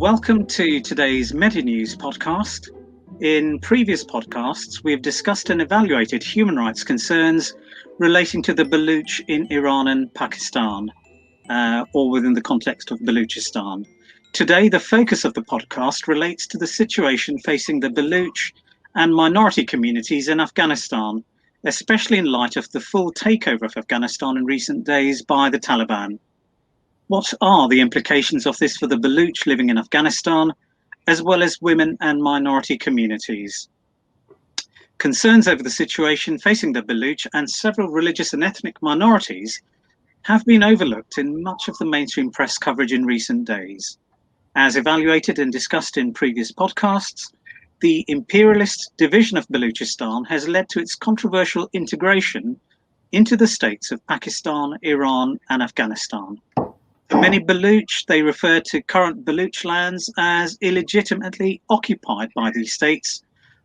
Welcome to today's Media News podcast. In previous podcasts, we have discussed and evaluated human rights concerns relating to the Baloch in Iran and Pakistan, or within the context of Balochistan. Today, the focus of the podcast relates to the situation facing the Baloch and minority communities in Afghanistan, especially in light of the full takeover of Afghanistan in recent days by the Taliban. What are the implications of this for the Baloch living in Afghanistan, as well as women and minority communities? Concerns over the situation facing the Baloch and several religious and ethnic minorities have been overlooked in much of the mainstream press coverage in recent days. As evaluated and discussed in previous podcasts, the imperialist division of Balochistan has led to its controversial integration into the states of Pakistan, Iran, and Afghanistan. For many Baloch, they refer to current Baloch lands as illegitimately occupied by these states,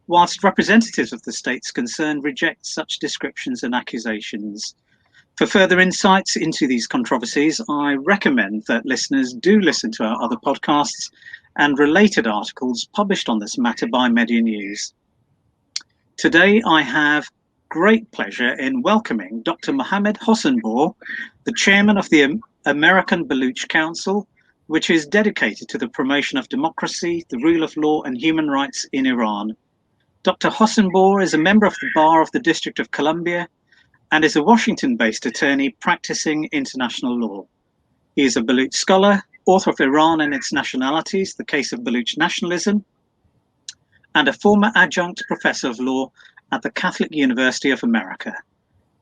whilst representatives of the states concerned reject such descriptions and accusations. For further insights into these controversies, I recommend that listeners do listen to our other podcasts and related articles published on this matter by Media News. Today, I have great pleasure in welcoming Dr. Mohammed Hossenbour, the chairman of the American Baloch Council, which is dedicated to the promotion of democracy, the rule of law, and human rights in Iran. Dr. Hossenbour is a member of the Bar of the District of Columbia and is a Washington-based attorney practicing international law. He is a Baloch scholar, author of Iran and Its Nationalities, The Case of Baloch Nationalism, and a former adjunct professor of law at the Catholic University of America.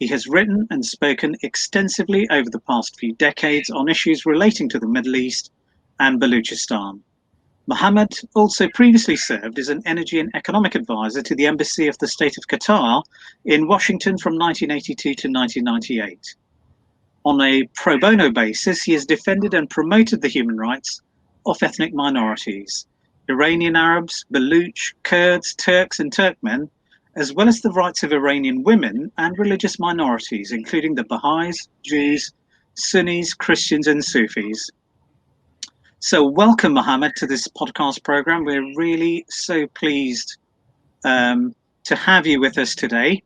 He has written and spoken extensively over the past few decades on issues relating to the Middle East and Balochistan. Mohammed also previously served as an energy and economic advisor to the Embassy of the State of Qatar in Washington from 1982 to 1998. On a pro bono basis, he has defended and promoted the human rights of ethnic minorities, Iranian Arabs, Baloch, Kurds, Turks, and Turkmen, as well as the rights of Iranian women and religious minorities, including the Baha'is, Jews, Sunnis, Christians, and Sufis. So welcome, Mohammed, to this podcast program. We're really so pleased to have you with us today.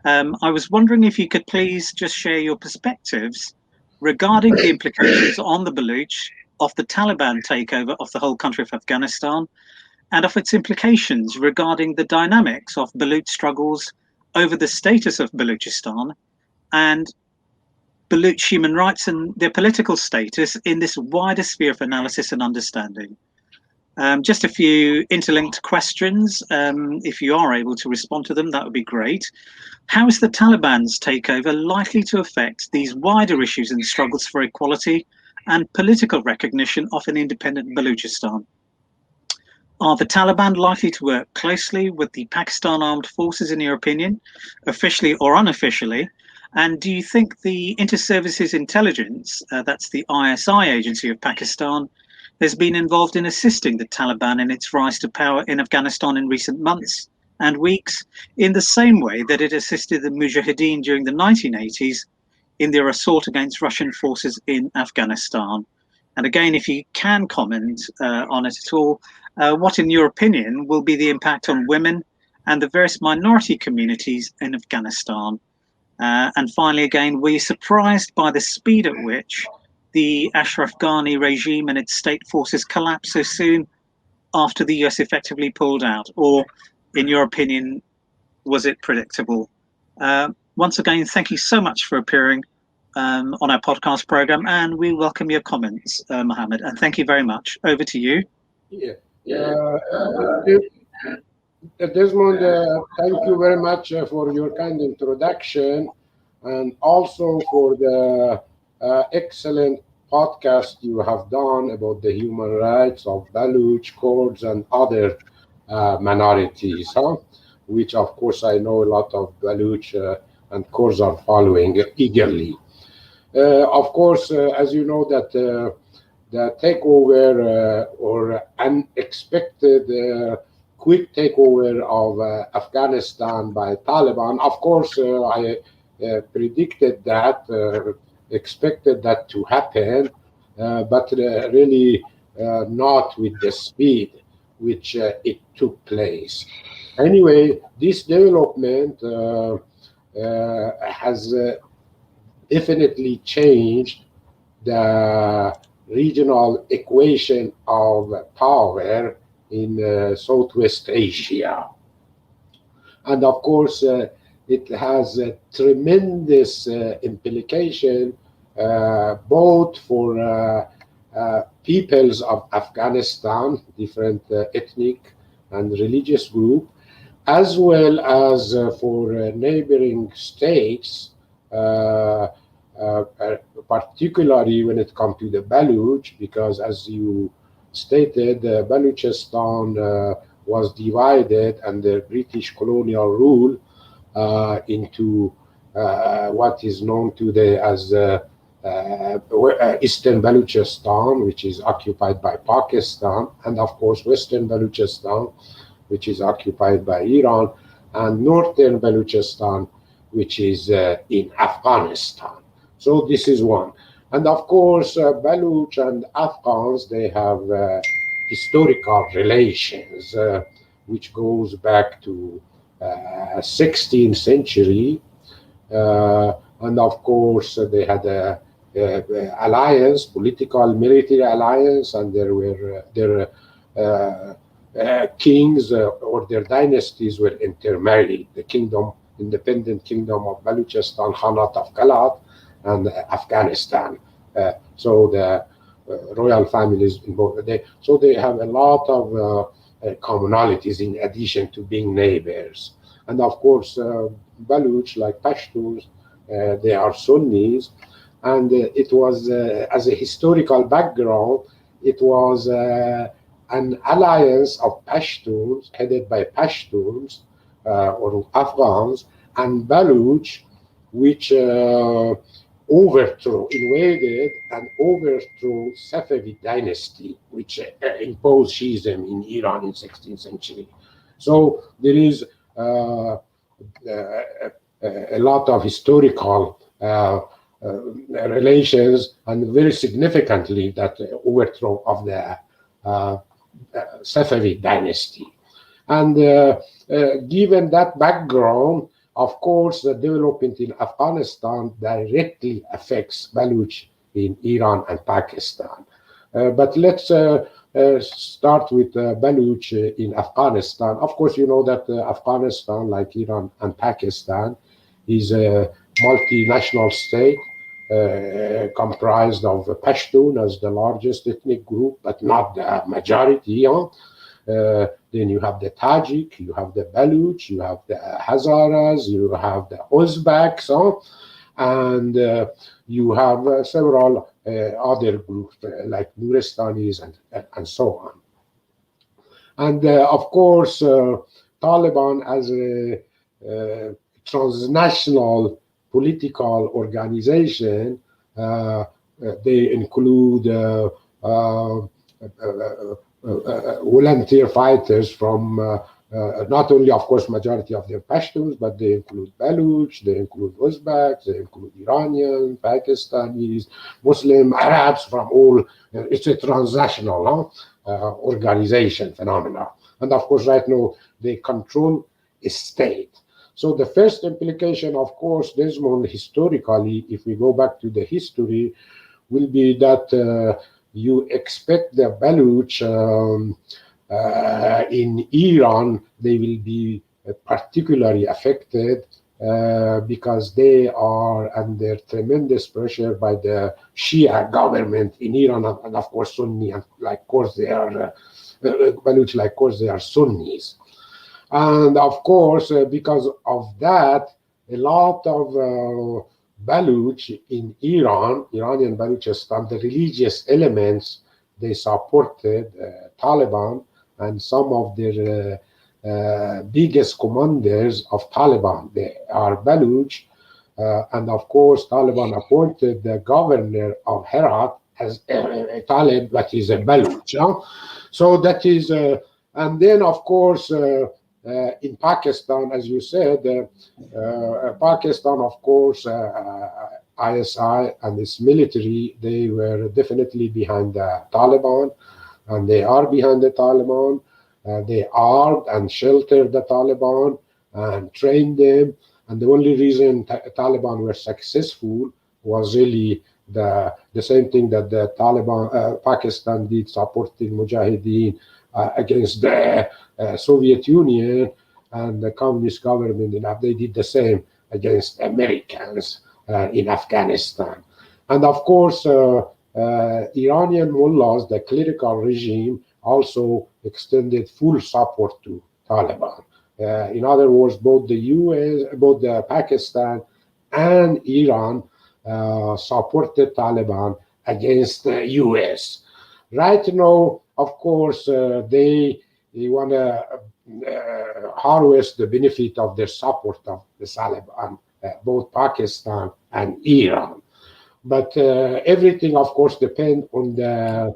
I was wondering if you could please just share your perspectives regarding the implications on the Baloch of the Taliban takeover of the whole country of Afghanistan, and of its implications regarding the dynamics of Baloch struggles over the status of Balochistan and Baloch human rights and their political status in this wider sphere of analysis and understanding. Just a few interlinked questions. If you are able to respond to them, that would be great. How is the Taliban's takeover likely to affect these wider issues and struggles for equality and political recognition of an independent Balochistan? Are the Taliban likely to work closely with the Pakistan Armed Forces, in your opinion, officially or unofficially? And do you think the Inter-Services Intelligence, that's the ISI agency of Pakistan, has been involved in assisting the Taliban in its rise to power in Afghanistan in recent months and weeks, in the same way that it assisted the Mujahideen during the 1980s in their assault against Russian forces in Afghanistan? And again, if you can comment on it at all, what, in your opinion, will be the impact on women and the various minority communities in Afghanistan? And finally, again, were you surprised by the speed at which the Ashraf Ghani regime and its state forces collapsed so soon after the US effectively pulled out? Or, in your opinion, was it predictable? Once again, thank you so much for appearing on our podcast program, and we welcome your comments, Mohammed, and thank you very much. Over to you. Desmond, thank you very much for your kind introduction, and also for the excellent podcast you have done about the human rights of Baloch, Kurds, and other minorities, which of course I know a lot of Baloch and Kurds are following eagerly. Of course, as you know, that the takeover or unexpected quick takeover of Afghanistan by Taliban, of course, I predicted that, expected that to happen, but really not with the speed which it took place. Anyway, this development has definitely changed the regional equation of power in Southwest Asia. And of course, it has a tremendous implication both for peoples of Afghanistan, different ethnic and religious group, as well as for neighboring states, uh, particularly when it comes to the Baloch, because as you stated, Balochistan was divided under British colonial rule into what is known today as Eastern Balochistan, which is occupied by Pakistan, and of course Western Balochistan, which is occupied by Iran, and Northern Balochistan, which is in Afghanistan. So this is one. And of course, Baloch and Afghans, they have historical relations, which goes back to 16th century. And of course, they had a alliance, political military alliance, and there were their kings or their dynasties were intermarried. The kingdom, independent kingdom of Balochistan, Khanat of Kalat, and Afghanistan. So the royal families in both. So they have a lot of commonalities in addition to being neighbors. And of course, Baloch, like Pashtuns, they are Sunnis. And it was, as a historical background, it was an alliance of Pashtuns, headed by Pashtuns or Afghans, and Baloch, which invaded and overthrew Safavid dynasty, which imposed Shiism in Iran in 16th century. So there is a lot of historical relations, and very significantly that overthrow of the Safavid dynasty. And given that background, of course, the development in Afghanistan directly affects Baloch in Iran and Pakistan. But let's start with Baloch in Afghanistan. Of course, you know that Afghanistan, like Iran and Pakistan, is a multinational state comprised of Pashtun as the largest ethnic group, but not the majority. Then you have the Tajik, you have the Baloch, you have the Hazaras, you have the Uzbeks, and you have several other groups like Nuristanis and so on. And of course, Taliban as a transnational political organization, they include volunteer fighters from not only, of course, majority of them Pashtuns, but they include Baloch, they include Uzbeks, they include Iranian, Pakistanis, Muslim, Arabs from all. It's a transnational organization phenomena. And of course, right now, they control a state. So the first implication, of course, Desmond, historically, if we go back to the history, will be that you expect the Baloch in Iran, they will be particularly affected because they are under tremendous pressure by the Shia government in Iran, and of course Sunni, and like course they are Baloch, like course they are Sunnis. And of course, because of that, a lot of Baloch in Iran, Iranian Balochistan, the religious elements, they supported Taliban, and some of their biggest commanders of Taliban, they are Baloch. And of course, Taliban appointed the governor of Herat as a Talib, that is a Baloch. So that is, and then of course, in Pakistan, as you said, Pakistan, of course, ISI and its military, they were definitely behind the Taliban. and they are behind the Taliban. They armed and sheltered the Taliban and trained them. And the only reason Taliban were successful was really the same thing that the Taliban, Pakistan did, supporting Mujahideen against the Soviet Union and the communist government. They did the same against Americans in Afghanistan. And of course, Iranian mullahs, the clerical regime, also extended full support to Taliban. In other words, both the US, both the Pakistan and Iran supported Taliban against the US. Right now, of course, they want to harvest the benefit of their support of the Taliban, both Pakistan and Iran. But everything, of course, depends on the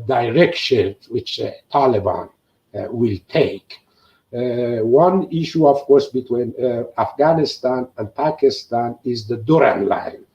direction which Taliban will take. One issue, of course, between Afghanistan and Pakistan is the Durand line,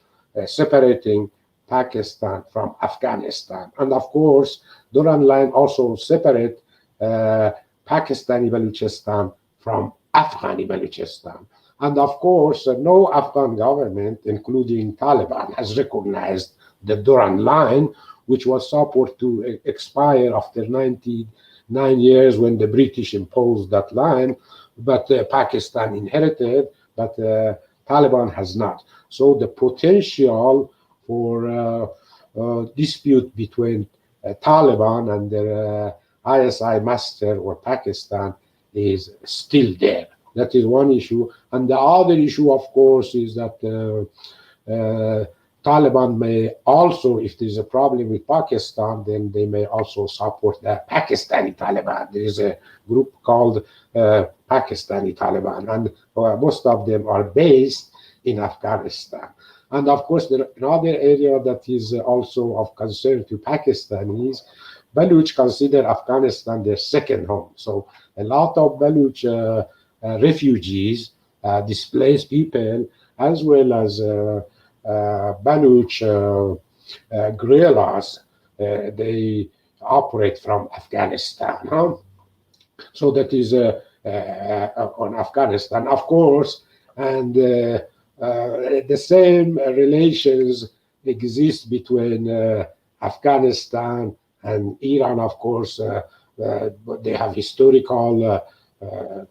separating Pakistan from Afghanistan. And of course, Durand line also separate Pakistani Balochistan from Afghani Balochistan. And of course, no Afghan government, including Taliban, has recognized the Durand line, which was supposed to expire after 99 years when the British imposed that line, but Pakistan inherited, but Taliban has not. So the potential for dispute between Taliban and their ISI master or Pakistan is still there. That is one issue. And the other issue, of course, is that Taliban may also, if there's a problem with Pakistan, then they may also support the Pakistani Taliban. There is a group called Pakistani Taliban, and most of them are based in Afghanistan. And of course, another area that is also of concern to Pakistanis, Baloch consider Afghanistan their second home. So a lot of Baloch refugees, displaced people, as well as Baloch guerrillas, they operate from Afghanistan. Huh? So that is on Afghanistan, of course, and the same relations exist between Afghanistan and Iran, of course. They have historical,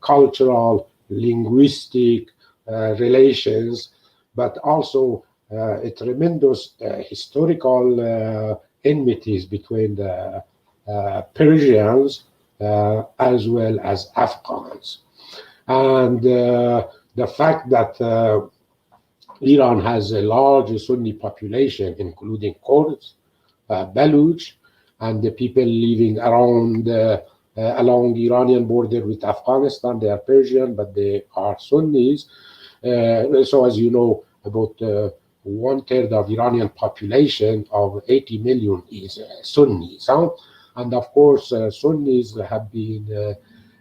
cultural, linguistic relations, but also a tremendous historical enmities between the Persians as well as Afghans. And the fact that Iran has a large Sunni population, including Kurds, Baloch, and the people living around along the Iranian border with Afghanistan. They are Persian, but they are Sunnis. So, as you know, about 1/3 of Iranian population of 80 million is Sunnis. Huh? And of course, Sunnis have been,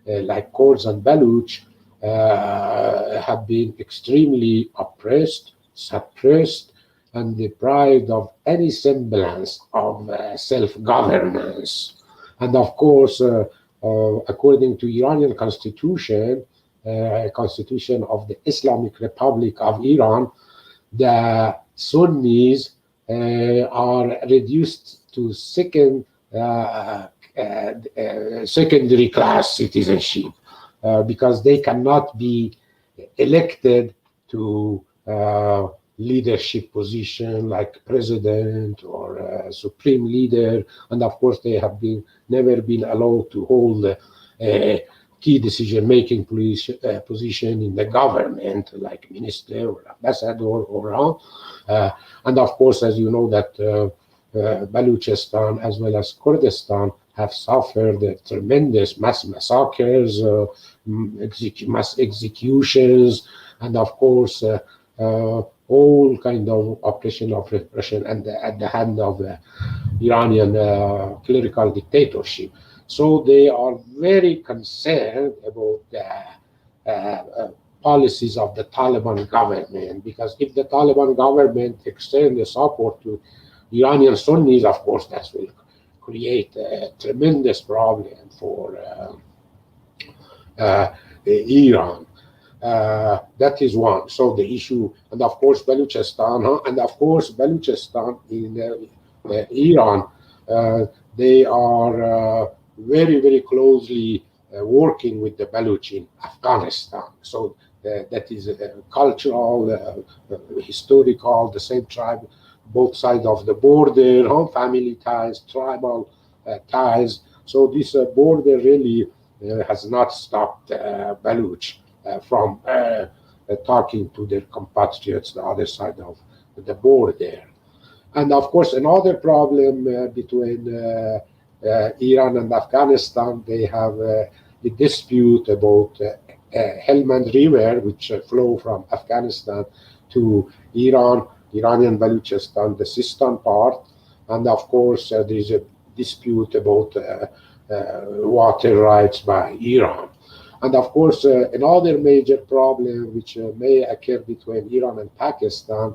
like Kurds and Baloch, have been extremely oppressed, suppressed, and deprived of any semblance of self-governance. And of course, according to Iranian constitution, constitution of the Islamic Republic of Iran, the Sunnis are reduced to secondary class citizenship because they cannot be elected to leadership position like president or supreme leader, and of course they have never been allowed to hold a key decision-making position in the government, like minister or ambassador or and of course, as you know, that Balochistan as well as Kurdistan have suffered tremendous mass massacres, mass executions, and of course all kind of oppression of repression at the hand of the Iranian clerical dictatorship. So they are very concerned about the policies of the Taliban government, because if the Taliban government extends the support to Iranian Sunnis, of course that will create a tremendous problem for Iran. That is one. So the issue, and of course Balochistan, and of course Balochistan in Iran, they are very, very closely working with the Baloch in Afghanistan. So that is cultural, historical, the same tribe, both sides of the border, family ties, tribal ties. So this border really has not stopped Baloch from talking to their compatriots the other side of the border. And of course, another problem between Iran and Afghanistan, they have a dispute about Helmand River, which flow from Afghanistan to Iran, Iranian Balochistan, the Sistan part. And of course, there is a dispute about water rights by Iran. And of course, another major problem which may occur between Iran and Pakistan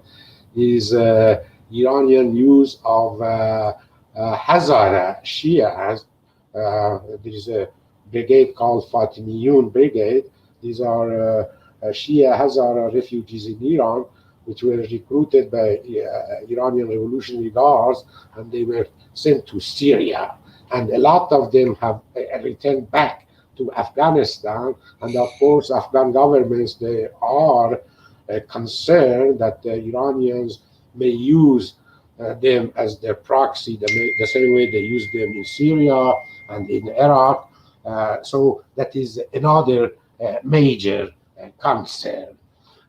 is Iranian use of Hazara Shias. There is a brigade called Fatimiyun Brigade. These are Shia Hazara refugees in Iran, which were recruited by Iranian Revolutionary Guards, and they were sent to Syria. And a lot of them have returned back to Afghanistan. And of course, Afghan governments, they are concerned that the Iranians may use them as their proxy, the same way they use them in Syria and in Iraq. So that is another major concern.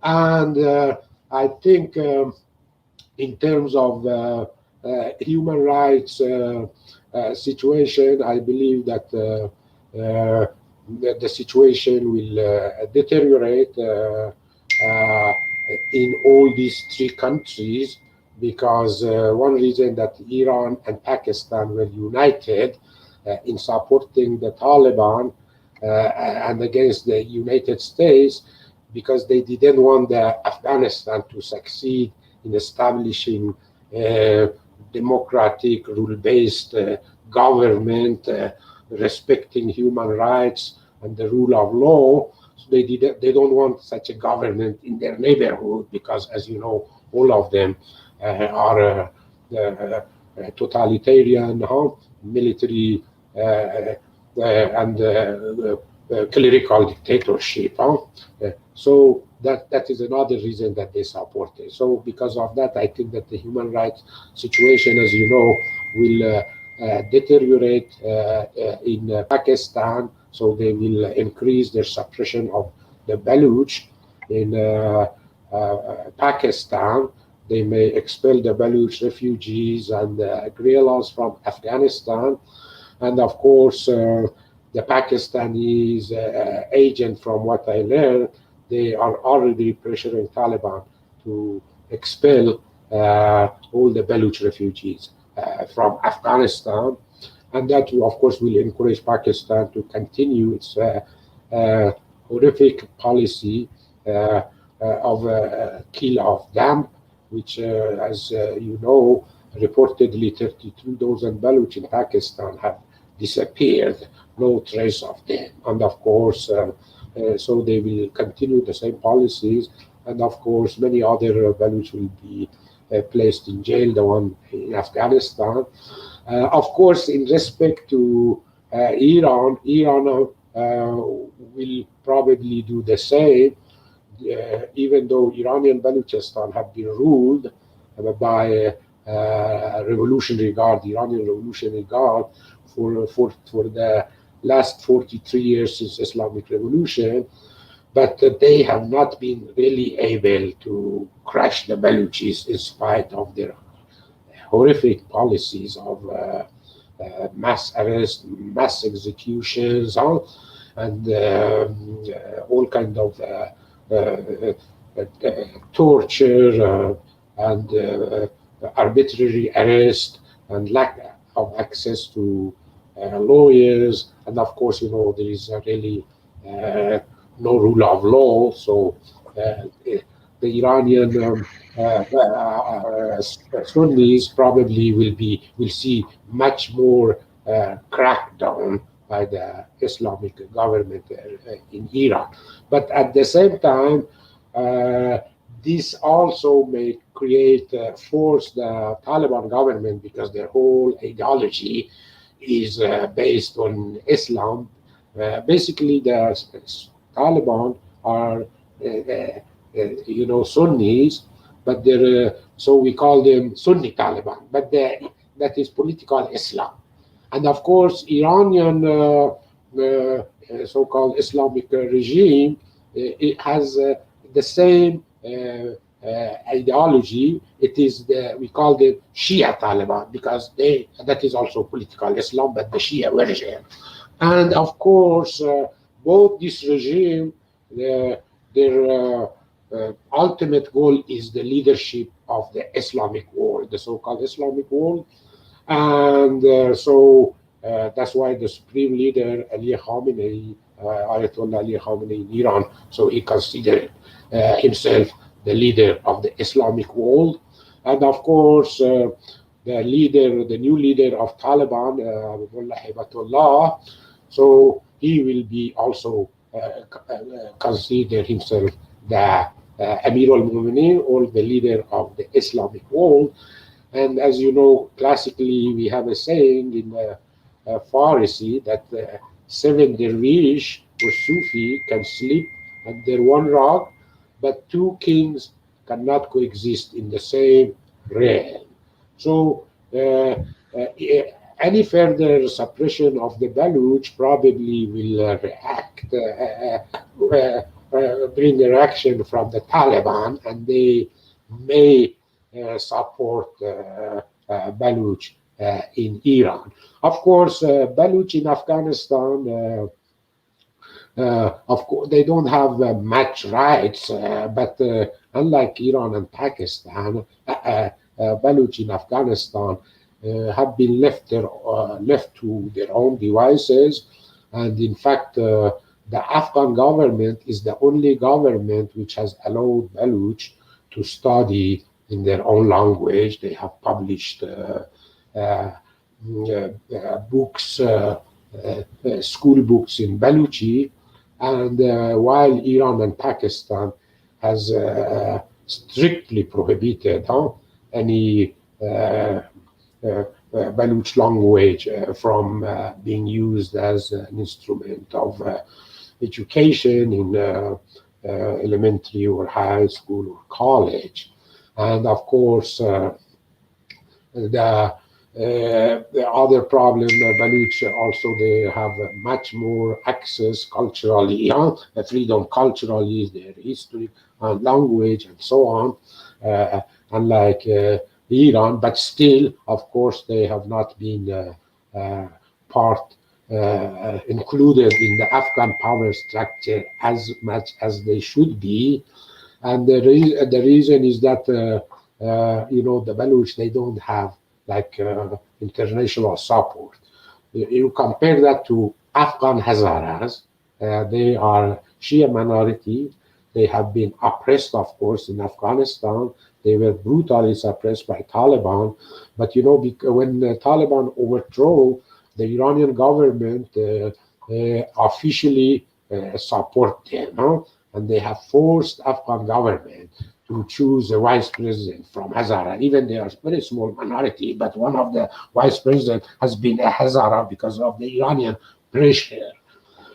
And I think in terms of human rights situation, I believe that the situation will deteriorate in all these three countries, because one reason that Iran and Pakistan were united in supporting the Taliban and against the United States, because they didn't want Afghanistan to succeed in establishing a democratic, rule-based government, respecting human rights and the rule of law. So they don't want such a government in their neighborhood, because, as you know, all of them are totalitarian, military and clerical dictatorship. So that is another reason that they support it. So because of that, I think that the human rights situation, as you know, will deteriorate in Pakistan. So they will increase their suppression of the Baloch in Pakistan. They may expel the Baloch refugees and guerrillas from Afghanistan. And of course, the Pakistanis agent, from what I learned, they are already pressuring Taliban to expel all the Baloch refugees from Afghanistan. And that, of course, will encourage Pakistan to continue its horrific policy of kill of them, which, as you know, reportedly 32,000 Baloch in Pakistan have disappeared, no trace of them. And of course, so they will continue the same policies. And of course, many other Baloch will be placed in jail, the one in Afghanistan. Of course, in respect to Iran will probably do the same, even though Iranian Balochistan have been ruled by Revolutionary Guard, Iranian Revolutionary Guard, for the last 43 years since Islamic Revolution, but they have not been really able to crush the Balochis in spite of their horrific policies of mass arrests, mass executions, and all kind of torture and arbitrary arrest and lack of access to lawyers. And of course, you know, there is really no rule of law. So the Iranian Sunnis probably will see much more crackdown by the Islamic government in Iran. But at the same time, uh, this also may create force the Taliban government, because their whole ideology is based on Islam. Basically, the Taliban are Sunnis, but they're so we call them Sunni Taliban, but that is political Islam. And of course, Iranian so-called Islamic regime, it has the same ideology. It is we call them Shia Taliban, because that is also political Islam, but the Shia version. And of course, both this regime, their ultimate goal is the leadership of the Islamic world, the so-called Islamic world. And that's why the supreme leader, Ali Khamenei, Ayatollah Ali Khamenei in Iran, so he considered himself the leader of the Islamic world. And of course, the new leader of Taliban, Hibatullah, so he will be also consider himself the Amir al-Mu'minin, or the leader of the Islamic world. And as you know, classically, we have a saying in Farsi that seven dervish or Sufi can sleep under one rug, but two kings cannot coexist in the same realm. So, any further suppression of the Baloch probably will bring a reaction from the Taliban, and they may support Baloch in Iran. Of course, Baloch in Afghanistan, of course, they don't have much rights, but unlike Iran and Pakistan, Baloch in Afghanistan have been left to their own devices. And in fact, the Afghan government is the only government which has allowed Baloch to study in their own language. They have published books, school books in Balochi, and while Iran and Pakistan has strictly prohibited any Baloch language from being used as an instrument of education in elementary or high school or college. And of course, the other problem, Baloch also, they have much more access culturally, freedom culturally, their history and language and so on, unlike Iran. But still, of course, they have not been part included in the Afghan power structure as much as they should be. And the reason is that the Baloch, they don't have like international support. You compare that to Afghan Hazaras. They are Shia minority. They have been oppressed, of course, in Afghanistan. They were brutally suppressed by Taliban. But when the Taliban overthrew the Iranian government, officially support them, and they have forced Afghan government to choose a vice president from Hazara. Even they are a very small minority, but one of the vice president has been a Hazara because of the Iranian pressure.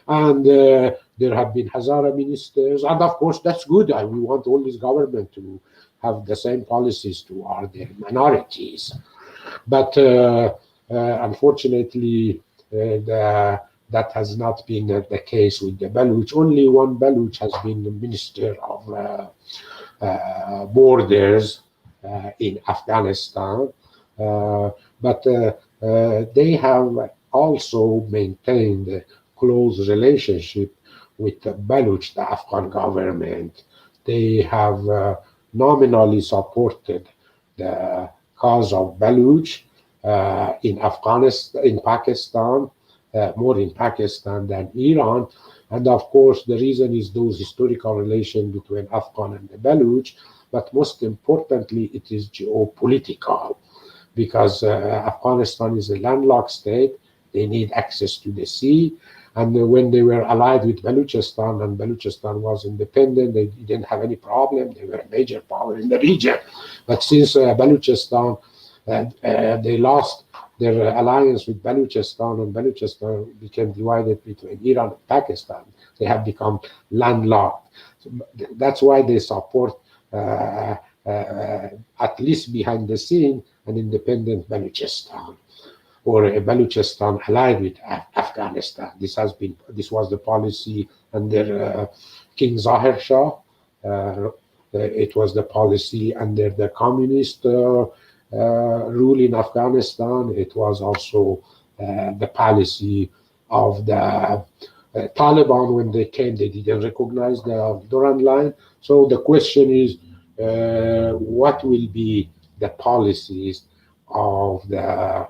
And there have been Hazara ministers, and of course that's good. We want all this government to have the same policies toward their minorities. But unfortunately, that has not been the case with the Baloch. Only one Baloch has been the minister of borders in Afghanistan, but they have also maintained a close relationship with the Baloch, the Afghan government. They have nominally supported the cause of Baloch in Afghanistan, in Pakistan, more in Pakistan than Iran. And of course, the reason is those historical relations between Afghan and the Baloch, but most importantly, it is geopolitical because Afghanistan is a landlocked state. They need access to the sea. And when they were allied with Balochistan and Balochistan was independent, they didn't have any problem. They were a major power in the region. But since Balochistan, they lost their alliance with Balochistan, and Balochistan became divided between Iran and Pakistan. They have become landlocked. So that's why they support, at least behind the scene, an independent Balochistan or a Balochistan allied with Afghanistan. This was the policy under King Zahir Shah. It was the policy under the communist rule in Afghanistan. It was also the policy of the Taliban. When they came, they didn't recognize the Durand line. So the question is, what will be the policies of the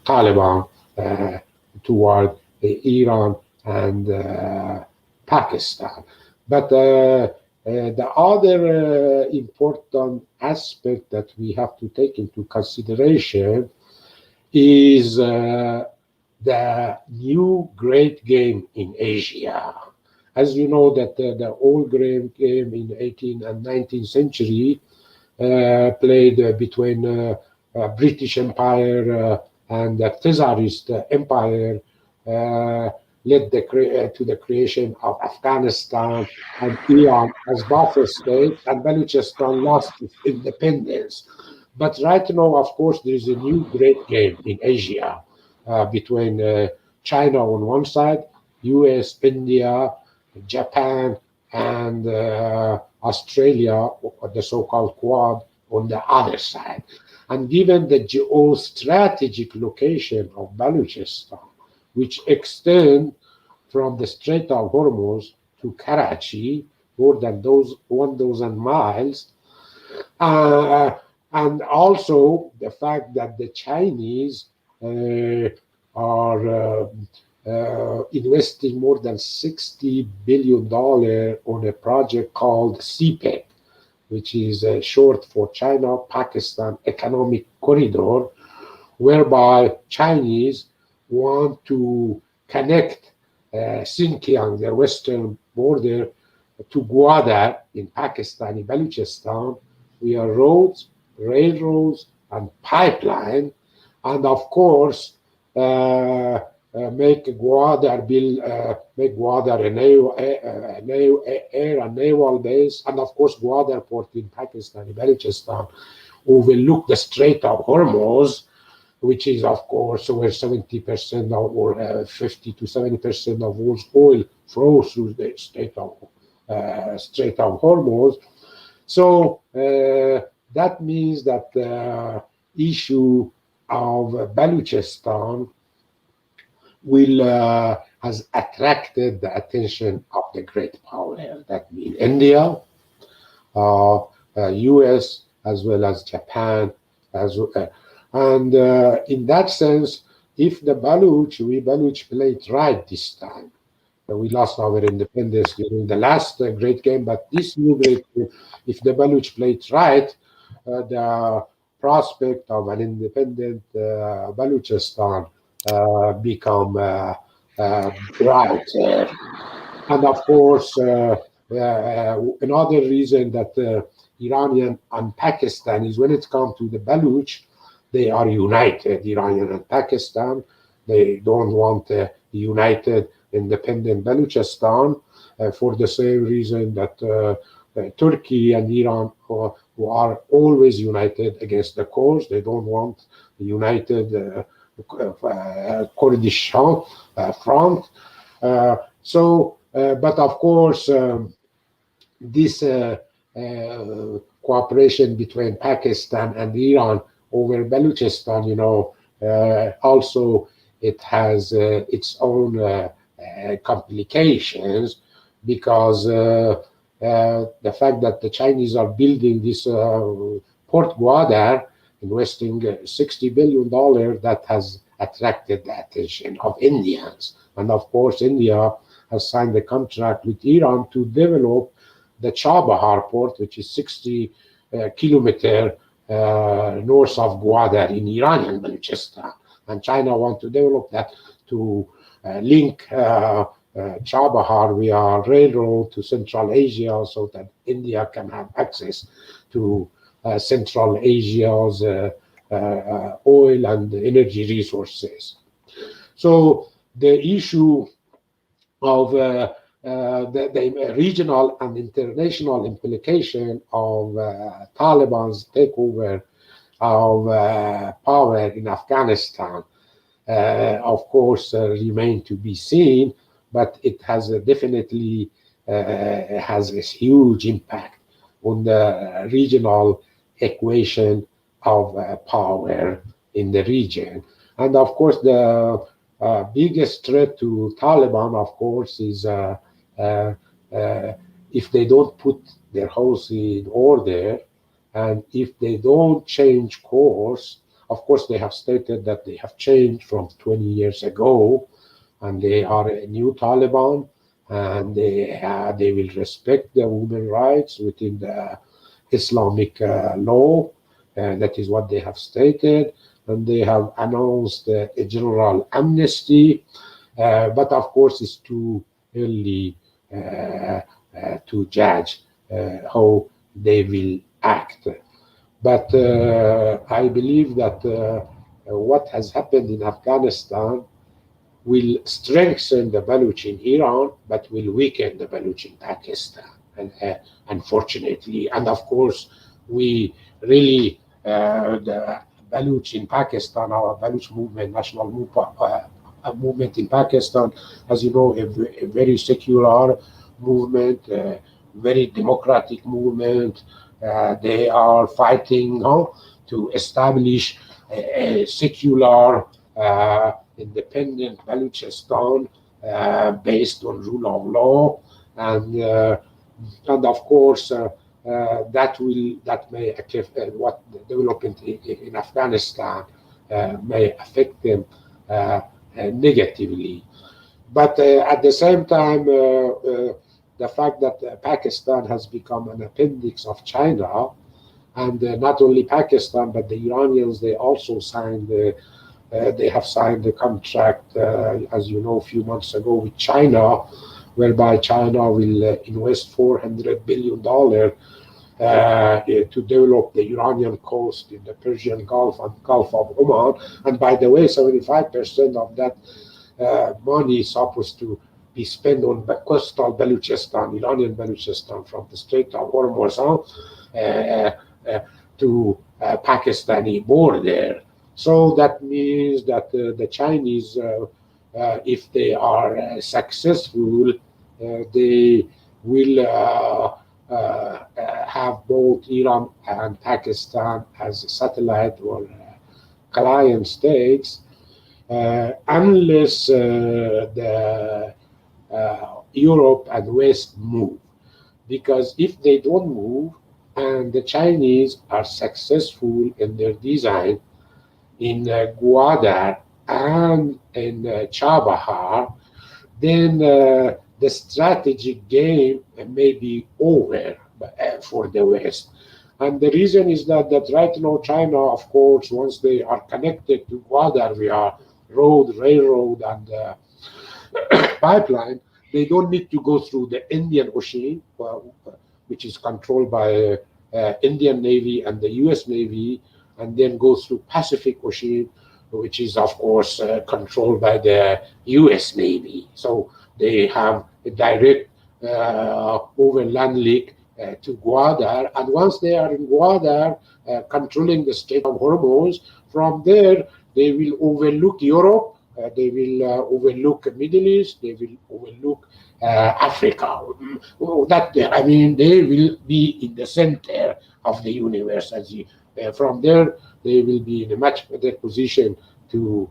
Taliban toward Iran and Pakistan? But the other important aspect that we have to take into consideration is the new great game in Asia. As you know, that the old great game in 18th and 19th century played between British Empire and the Tsarist Empire led to the creation of Afghanistan and Iran as buffer state, and Balochistan lost its independence. But right now, of course, there is a new great game in Asia between China on one side, US, India, Japan, and Australia, the so-called Quad, on the other side. And given the geostrategic location of Balochistan, which extend from the Strait of Hormuz to Karachi, more than those 1,000 miles, and also the fact that the Chinese are investing more than $60 billion on a project called CPEC, which is short for China-Pakistan Economic Corridor, whereby Chinese want to connect Xinjiang, the western border, to Gwadar in Pakistani Balochistan via roads, railroads, and pipeline, and of course make Gwadar a naval base, and of course Gwadar port in Pakistani Balochistan overlook the Strait of Hormuz, which is, of course, where 70% or 50 to 70% of world's oil flows through the Strait of Hormuz. So that means that the issue of Balochistan has attracted the attention of the great power. That means India, US, as well as Japan, and in that sense, if the we Baloch played right this time. We lost our independence during the last great game, but this new great game, if the Baloch played right, the prospect of an independent Balochistan become bright. And of course, another reason that Iranian and Pakistan is when it comes to the Baloch, they are united, Iranian and Pakistan. They don't want a united, independent Balochistan for the same reason that Turkey and Iran who are always united against the Kurds. They don't want a united Kurdish front. But of course, this cooperation between Pakistan and Iran over Balochistan, also it has its own complications because the fact that the Chinese are building this Port Gwadar, investing $60 billion, that has attracted the attention of Indians. And of course, India has signed a contract with Iran to develop the Chabahar port, which is 60 kilometer north of Gwadar in Iranian Balochistan. And China wants to develop that to link Chabahar via railroad to Central Asia so that India can have access to Central Asia's oil and energy resources. So the issue of the regional and international implication of Taliban's takeover of power in Afghanistan, of course, remain to be seen, but it has definitely has a huge impact on the regional equation of power in the region. And of course, the biggest threat to Taliban, of course, is if they don't put their house in order and if they don't change course. Of course, they have stated that they have changed from 20 years ago and they are a new Taliban and they will respect the women's rights within the Islamic law. That is what they have stated. And they have announced a general amnesty. But of course, it's too early to judge how they will act. But I believe that what has happened in Afghanistan will strengthen the Baloch in Iran, but will weaken the Baloch in Pakistan, and unfortunately. And of course, we really, the Baloch in Pakistan, our Baloch movement, national movement in Pakistan, as you know, a very secular movement, very democratic movement. They are fighting to establish a secular, independent Balochistan based on rule of law, and of course that may affect what the development in Afghanistan may affect them negatively. But at the same time, the fact that Pakistan has become an appendix of China, and not only Pakistan but the Iranians, they also signed they have signed the contract, as you know, a few months ago with China, whereby China will invest $400 billion to develop the Iranian coast in the Persian Gulf and Gulf of Oman. And by the way, 75% of that money is supposed to be spent on coastal Balochistan, Iranian Balochistan, from the Strait of Hormuz to Pakistani border. So that means that the Chinese, if they are successful, they will have both Iran and Pakistan as satellite or client states, unless the Europe and West move. Because if they don't move and the Chinese are successful in their design in Gwadar and in Chabahar, then the strategic game may be over for the West. And the reason is that right now China, of course, once they are connected to Gwadar via road, railroad, and pipeline, they don't need to go through the Indian Ocean, which is controlled by Indian Navy and the US Navy, and then go through Pacific Ocean, which is, of course, controlled by the US Navy. So they have a direct overland link to Gwadar. And once they are in Gwadar, controlling the Strait of Hormuz, from there, they will overlook Europe, they will overlook the Middle East, they will overlook Africa. I mean, they will be in the center of the universe. From there, they will be in a much better position to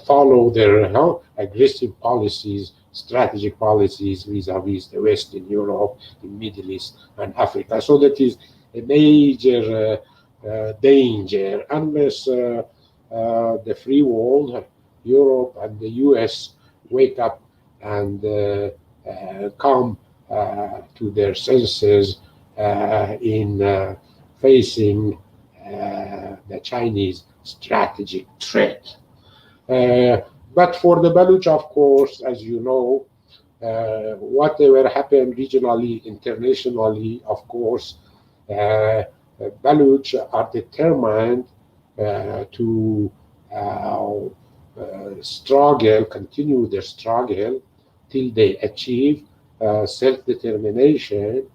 follow their aggressive policies, strategic policies vis-a-vis the West in Europe, the Middle East, and Africa. So that is a major danger unless the free world, Europe and the US, wake up and come to their senses in facing the Chinese strategic threat. But for the Baloch, of course, as you know, whatever happened regionally, internationally, of course, Baloch are determined to struggle, continue their struggle till they achieve self-determination,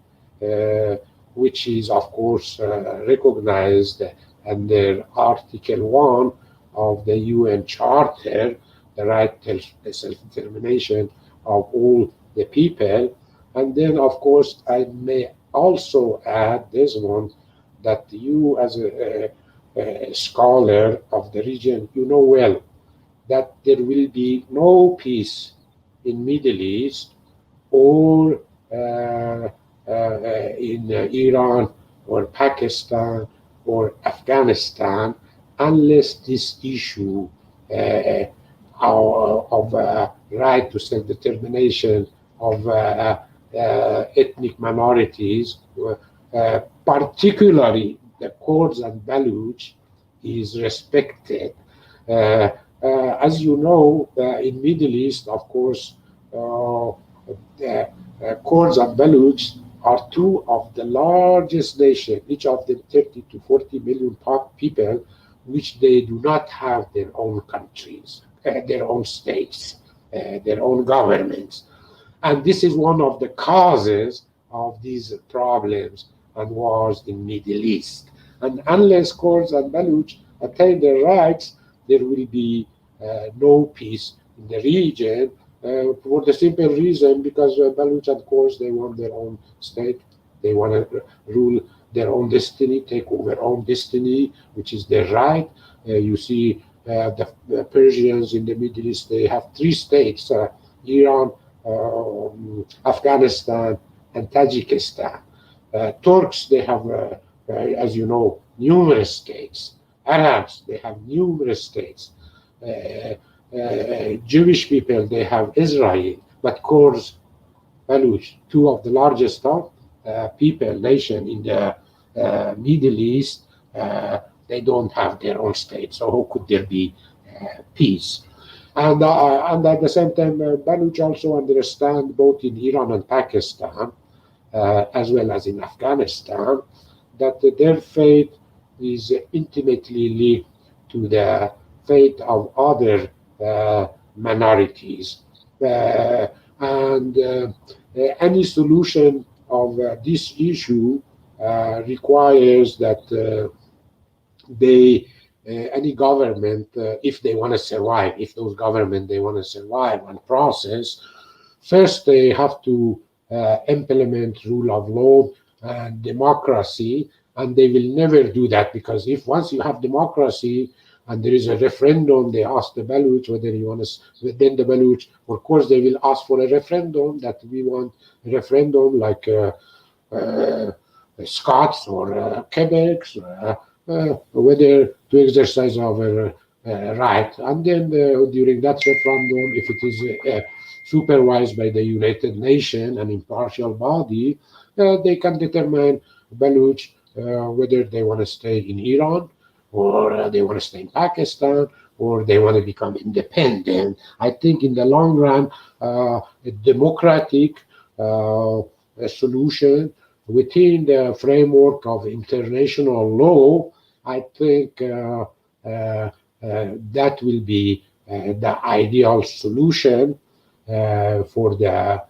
which is, of course, recognized under Article 1 of the UN Charter, the right to self-determination of all the people. And then, of course, I may also add, Desmond, that you, as a scholar of the region, you know well that there will be no peace in Middle East or in Iran or Pakistan or Afghanistan unless this issue of right to self-determination of ethnic minorities, particularly the Kurds and Baloch, is respected. As you know, in Middle East, of course, the Kurds and Baloch are two of the largest nations, each of them 30 to 40 million people, which they do not have their own countries, their own states, their own governments. And this is one of the causes of these problems and wars in Middle East. And unless Kurds and Baloch attain their rights, there will be no peace in the region, for the simple reason because Baloch and Kurds, they want their own state. They want to rule their own destiny, take over their own destiny, which is their right. You see the Persians in the Middle East, they have three states, Iran, Afghanistan, and Tajikistan. Turks, they have, as you know, numerous states. Arabs, they have numerous states. Jewish people, they have Israel, but Kurds, Baloch, two of the largest people, nation in the Middle East, they don't have their own state. So how could there be peace? And at the same time, Baloch also understand both in Iran and Pakistan, as well as in Afghanistan, that their fate is intimately linked to the fate of other minorities. And any solution of this issue requires that any government, if they want to survive, if those governments they want to survive and process, first they have to implement rule of law and democracy, and they will never do that because if once you have democracy and there is a referendum, they ask the Baloch whether you want to, then the Baloch, of course, they will ask for a referendum that we want a referendum like Scots or Quebec, whether to exercise our right. And then during that referendum, if it is supervised by the United Nations, an impartial body, they can determine Baloch whether they want to stay in Iran or they want to stay in Pakistan or they want to become independent. I think in the long run, a democratic solution within the framework of international law, I think that will be the ideal solution for the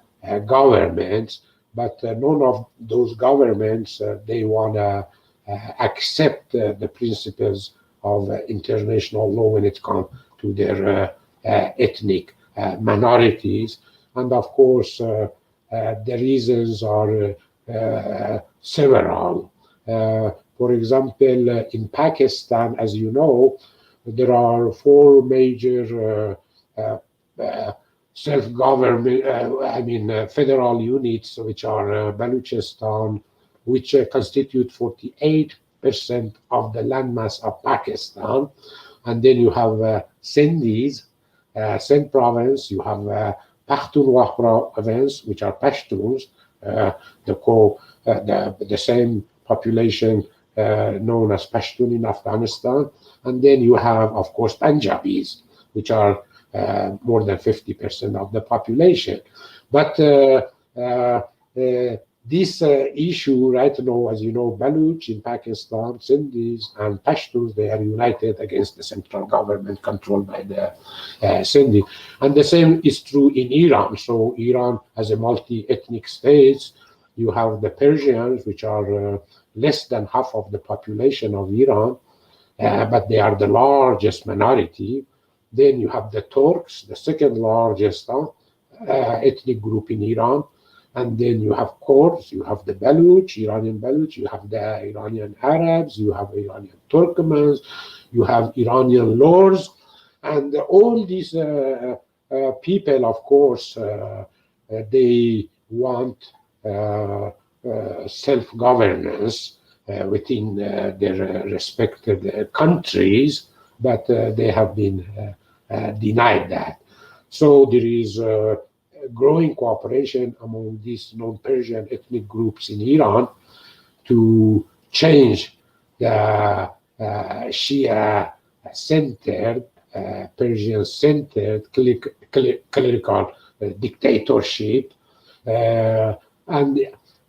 governments. But none of those governments, they want to accept the principles of international law when it comes to their ethnic minorities. And of course, the reasons are several. For example, in Pakistan, as you know, there are four major self-government, federal units, which are Balochistan, which constitute 48% of the landmass of Pakistan. and then you have Sindhis, Sindh province. You have Pakhtunkhwa province, which are Pashtuns, the same population known as Pashtun in Afghanistan. And then you have, of course, Punjabis, which are more than 50% of the population. But this issue right now, as you know, Baloch in Pakistan, Sindhis and Pashtuns, they are united against the central government controlled by the Sindhi. And the same is true in Iran. So Iran has a multi-ethnic state. You have the Persians, which are less than half of the population of Iran, but they are the largest minority. Then you have the Turks, the second largest ethnic group in Iran. And then you have Kurds, you have the Baloch, Iranian Baloch, you have the Iranian Arabs, you have Iranian Turkmens, you have Iranian Lurs. And all these people, of course, they want self-governance within their respected countries, but they have been denied that. So there is growing cooperation among these non-Persian ethnic groups in Iran to change the Shia-centered, Persian-centered clerical dictatorship. And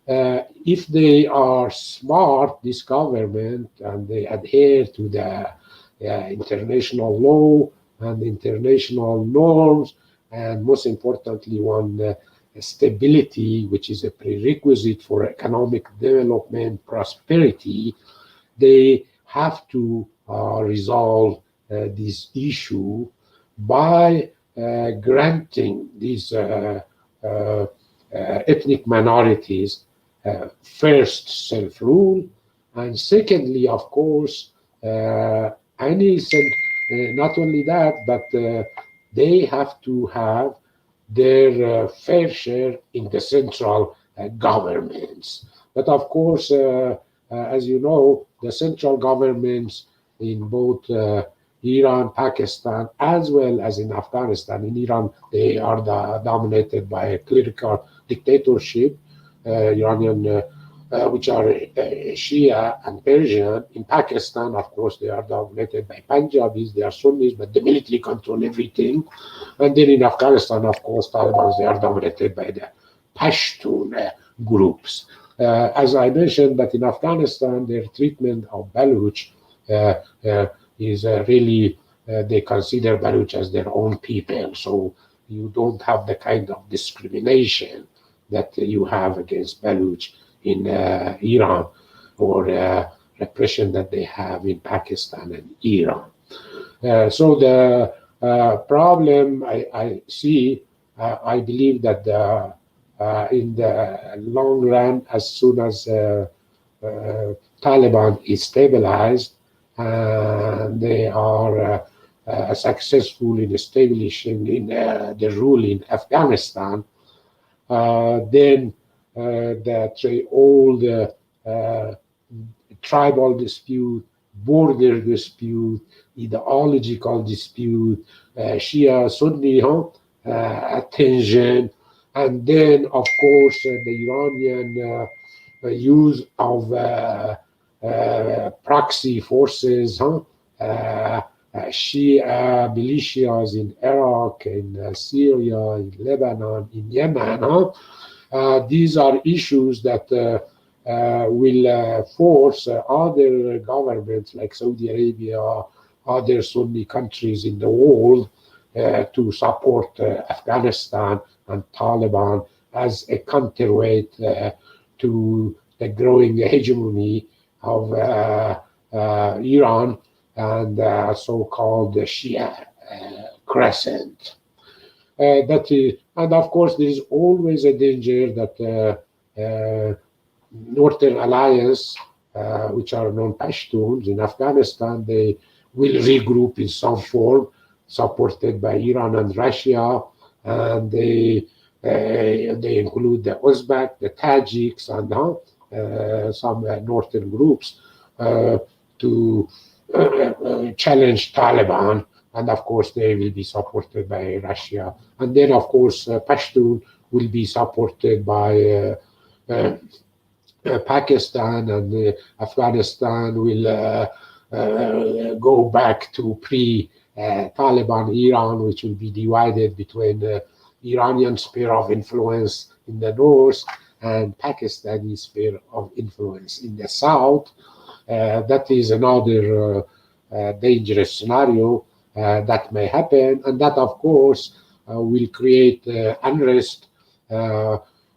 if they are smart, this government, and they adhere to the international law and international norms, and most importantly, stability, which is a prerequisite for economic development, prosperity, they have to resolve this issue by granting these ethnic minorities first self-rule, and secondly, of course, not only that, but they have to have their fair share in the central governments. But of course, as you know, the central governments in both Iran, Pakistan, as well as in Afghanistan. In Iran, they are dominated by a clerical dictatorship, Iranian, which are Shia and Persian. In Pakistan, of course, they are dominated by Punjabis, they are Sunnis, but the military control everything. And then in Afghanistan, of course, Taliban, they are dominated by the Pashtun groups. As I mentioned, that in Afghanistan, their treatment of Baloch is really, they consider Baloch as their own people. So you don't have the kind of discrimination that you have against Baloch in Iran, or repression that they have in Pakistan and Iran. So the problem I see, I believe that in the long run, as soon as Taliban is stabilized, they are successful in establishing in the rule in Afghanistan, then all the tribal dispute, border dispute, ideological dispute, Shia Sunni tension, and then of course the Iranian use of proxy forces, Shia militias in Iraq, in Syria, in Lebanon, in Yemen. These are issues that will force other governments like Saudi Arabia, other Sunni countries in the world to support Afghanistan and Taliban as a counterweight to the growing hegemony of Iran and so-called Shia crescent. And of course, there is always a danger that Northern Alliance, which are non-Pashtuns in Afghanistan, they will regroup in some form, supported by Iran and Russia, and they include the Uzbek, the Tajiks, and some northern groups to challenge Taliban, and of course they will be supported by Russia. And then of course Pashtun will be supported by Pakistan, and Afghanistan will go back to pre-Taliban Iran, which will be divided between the Iranian sphere of influence in the north and Pakistani sphere of influence in the south. That is another dangerous scenario that may happen, and that, of course, will create unrest,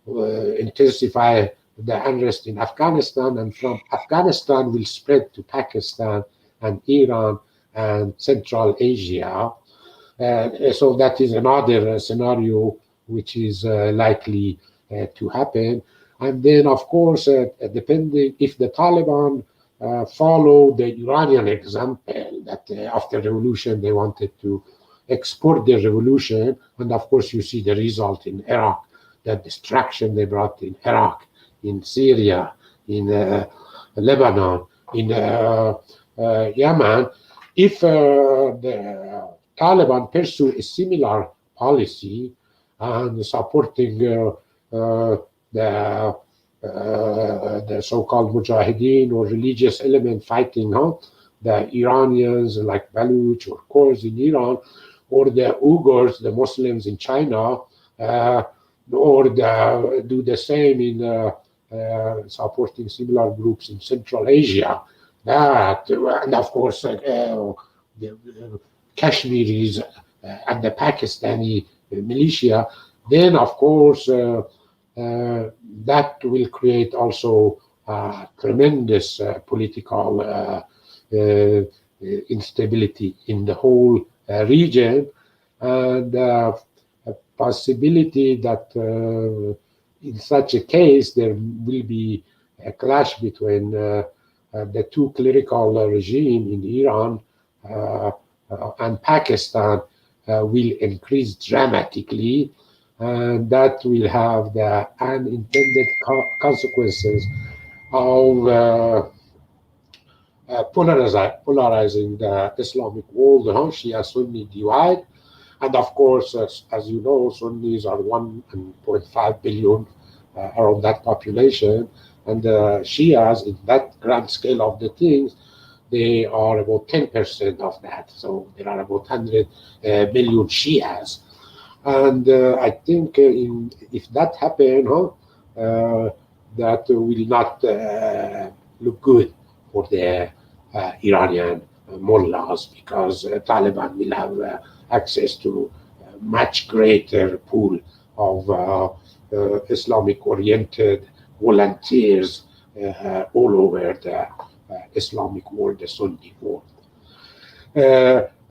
intensify the unrest in Afghanistan, and from Afghanistan will spread to Pakistan and Iran and Central Asia. So that is another scenario which is likely to happen. And then, of course, depending if the Taliban follow the Iranian example, that after revolution they wanted to export the revolution, and of course you see the result in Iraq, the destruction they brought in Iraq, in Syria, in Lebanon, in Yemen. If the Taliban pursue a similar policy and supporting the so-called mujahideen or religious element fighting the Iranians like Baloch or Kurds in Iran, or the Uyghurs, the Muslims in China, or do the same in supporting similar groups in Central Asia. And of course, the Kashmiris and the Pakistani militia, then of course that will create also tremendous political instability in the whole region, and a possibility that in such a case there will be a clash between the two clerical regime in Iran and Pakistan will increase dramatically, and that will have the unintended consequences of polarizing the Islamic world, Shia-Sunni divide. And of course, as you know, Sunnis are 1.5 billion, around that population, and the Shias, in that grand scale of the things, they are about 10% of that. So there are about 100 million Shias. And I think if that happens, that will not look good for the Iranian mullahs, because Taliban will have access to a much greater pool of Islamic-oriented volunteers all over the Islamic world, the Sunni world.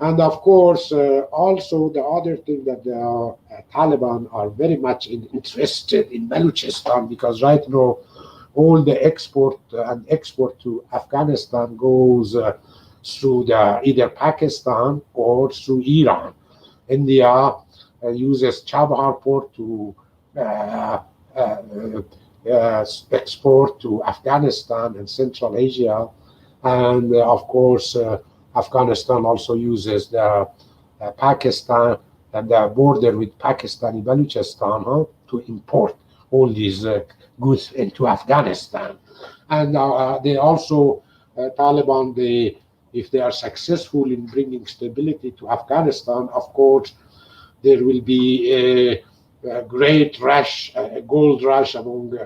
And of course, also the other thing that the Taliban are very much interested in Balochistan, because right now all the export to Afghanistan goes through either Pakistan or through Iran. India uses Chabahar port to export to Afghanistan and Central Asia, and of course Afghanistan also uses the Pakistan and the border with Pakistani Balochistan to import all these goods into Afghanistan. And they also, Taliban, if they are successful in bringing stability to Afghanistan, of course, there will be a great rush, a gold rush among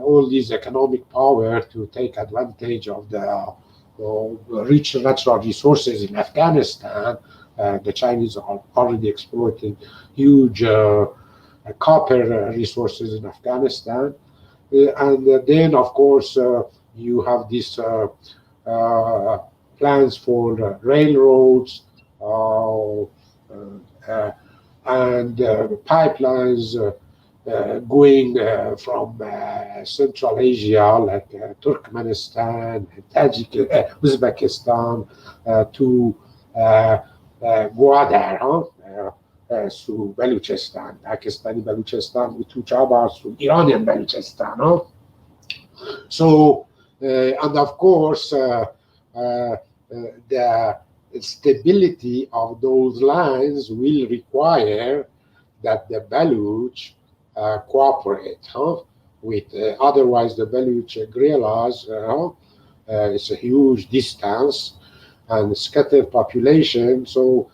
all these economic power to take advantage of the rich natural resources in Afghanistan. The Chinese are already exploiting huge copper resources in Afghanistan. And then, of course, you have these plans for railroads and pipelines going from Central Asia, like Turkmenistan, Uzbekistan, to Gwadar, through Balochistan, Pakistani Balochistan, with two Chabars through Iranian Balochistan. So, and of course, the stability of those lines will require that the Baloch cooperate, with otherwise the Baloch guerrillas. It's a huge distance and scattered population, so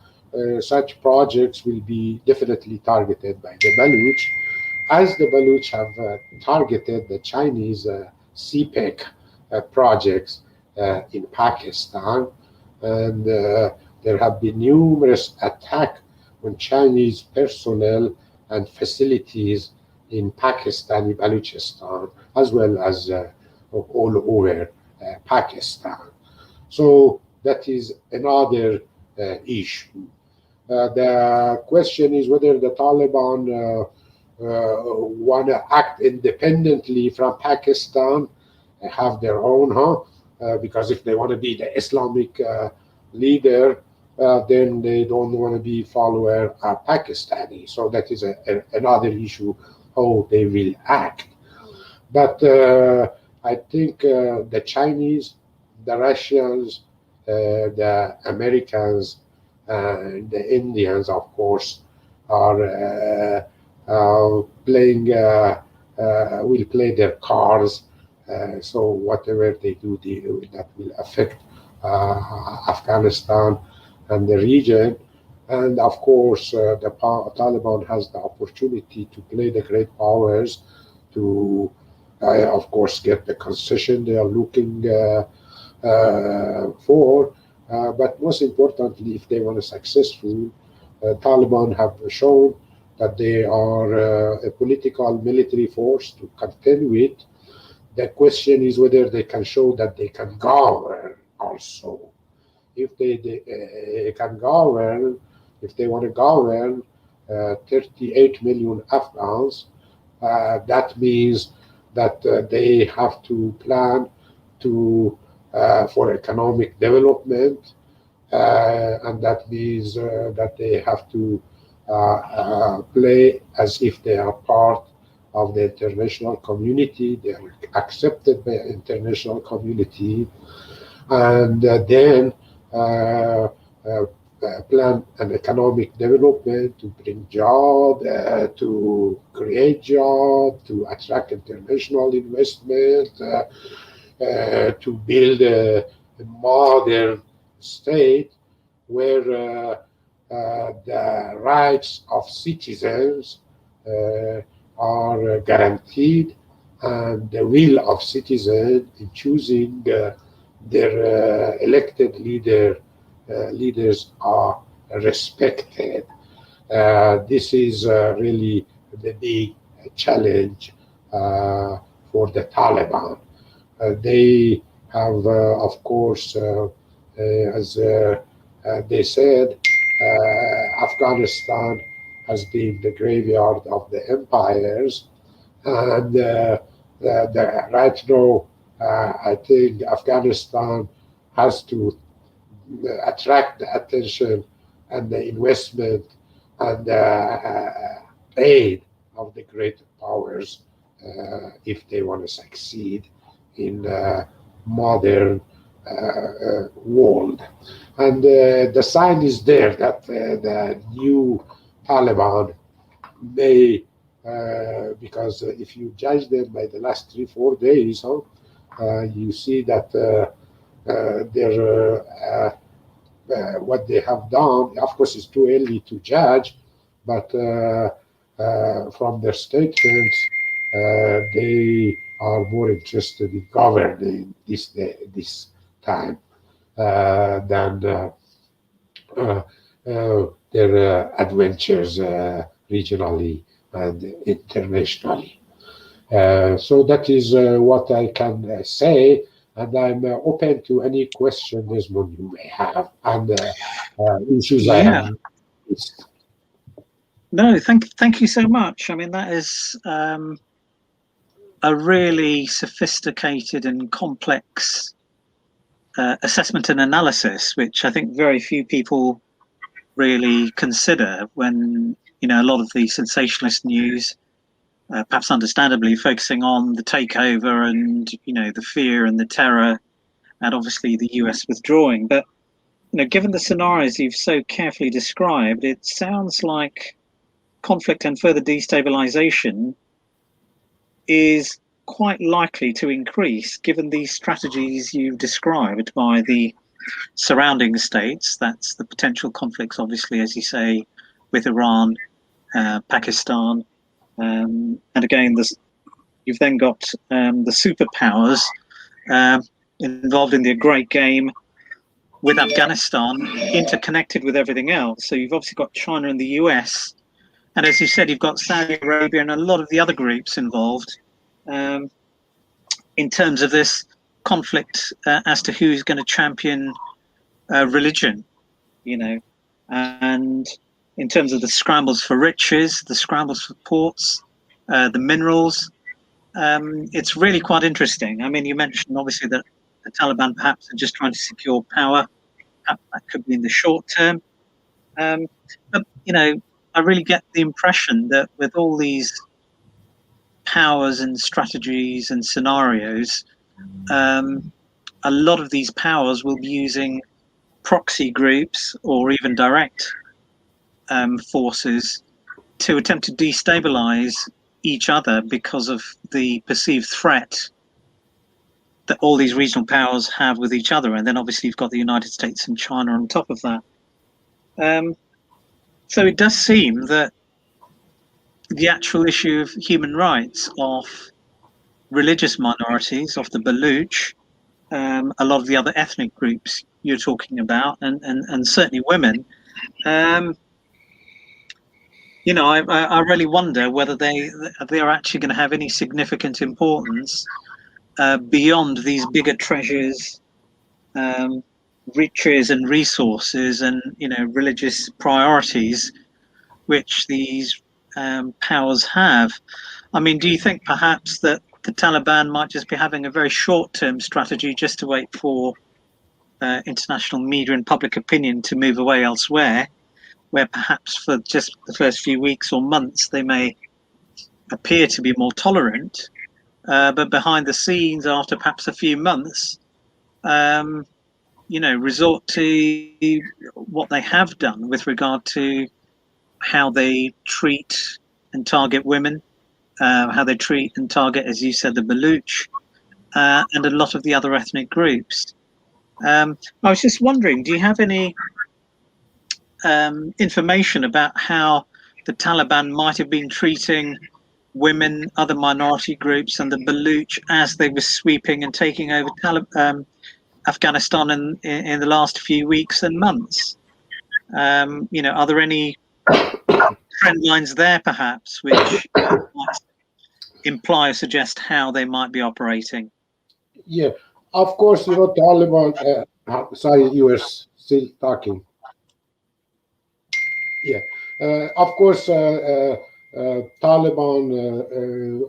such projects will be definitely targeted by the Baloch, as the Baloch have targeted the Chinese CPEC projects in Pakistan, and there have been numerous attacks on Chinese personnel and facilities in Pakistani Balochistan, as well as all over Pakistan. So that is another issue. The question is whether the Taliban want to act independently from Pakistan, have their own, because if they want to be the Islamic leader, then they don't want to be follower of Pakistani. So that is another issue, how they will act. But I think the Chinese, the Russians, the Americans, and the Indians, of course, are playing, will play their cards. So whatever they do, that will affect Afghanistan and the region. And of course, the Taliban has the opportunity to play the great powers to, of course, get the concession they are looking for. But most importantly, if they want to successful, Taliban have shown that they are a political military force to contend with. The question is whether they can show that they can govern also. If they can govern, if they want to govern 38 million Afghans, that means that they have to plan to for economic development, and that means that they have to play as if they are part of the international community. They are accepted by the international community, and then plan an economic development to bring jobs, to create jobs, to attract international investment, to build a modern state where the rights of citizens are guaranteed, and the will of citizens in choosing their elected leaders are respected. This is really the big challenge for the Taliban. They have, of course, as they said, Afghanistan has been the graveyard of the empires, and right now, I think Afghanistan has to attract the attention and the investment and aid of the great powers if they want to succeed in modern world. And the sign is there that the new Taliban may, because if you judge them by the last 3-4 days, you see that they're what they have done. Of course, it's too early to judge, but from their statements, they are more interested in governing this time than their adventures regionally and internationally. So that is what I can say, and I'm open to any question, Desmond, you may have, and issues I have missed. No, thank you so much. I mean, that is a really sophisticated and complex assessment and analysis, which I think very few people really consider when, a lot of the sensationalist news, perhaps understandably, focusing on the takeover and, the fear and the terror and obviously the US withdrawing. But given the scenarios you've so carefully described, it sounds like conflict and further destabilization is quite likely to increase given the strategies you've described by the surrounding states. That's the potential conflicts, obviously, as you say, with Iran, Pakistan, and again, you've then got the superpowers involved in the great game with Afghanistan interconnected with everything else. So you've obviously got China and the US, and as you said, you've got Saudi Arabia and a lot of the other groups involved in terms of this conflict as to who's going to champion religion, and in terms of the scrambles for riches, the scrambles for ports, the minerals. It's really quite interesting. I mean, you mentioned obviously that the Taliban perhaps are just trying to secure power. Perhaps that could be in the short term. But, I really get the impression that with all these powers and strategies and scenarios, a lot of these powers will be using proxy groups or even direct forces to attempt to destabilize each other because of the perceived threat that all these regional powers have with each other. And then obviously you've got the United States and China on top of that. So it does seem that the actual issue of human rights of religious minorities, of the Baloch, a lot of the other ethnic groups you're talking about, and certainly women, I really wonder whether they're actually going to have any significant importance beyond these bigger treasures, riches and resources, and religious priorities which these powers have. I mean, do you think perhaps that the Taliban might just be having a very short-term strategy just to wait for international media and public opinion to move away elsewhere, where perhaps for just the first few weeks or months they may appear to be more tolerant, but behind the scenes, after perhaps a few months, resort to what they have done with regard to how they treat and target women, how they treat and target, as you said, the Baloch, and a lot of the other ethnic groups. I was just wondering, do you have any information about how the Taliban might have been treating women, other minority groups, and the Baloch as they were sweeping and taking over Afghanistan in the last few weeks and months? Are there any trend lines there, perhaps, which might imply or suggest how they might be operating? Yeah, of course, Taliban. Sorry, you were still talking. Yeah, of course, Taliban.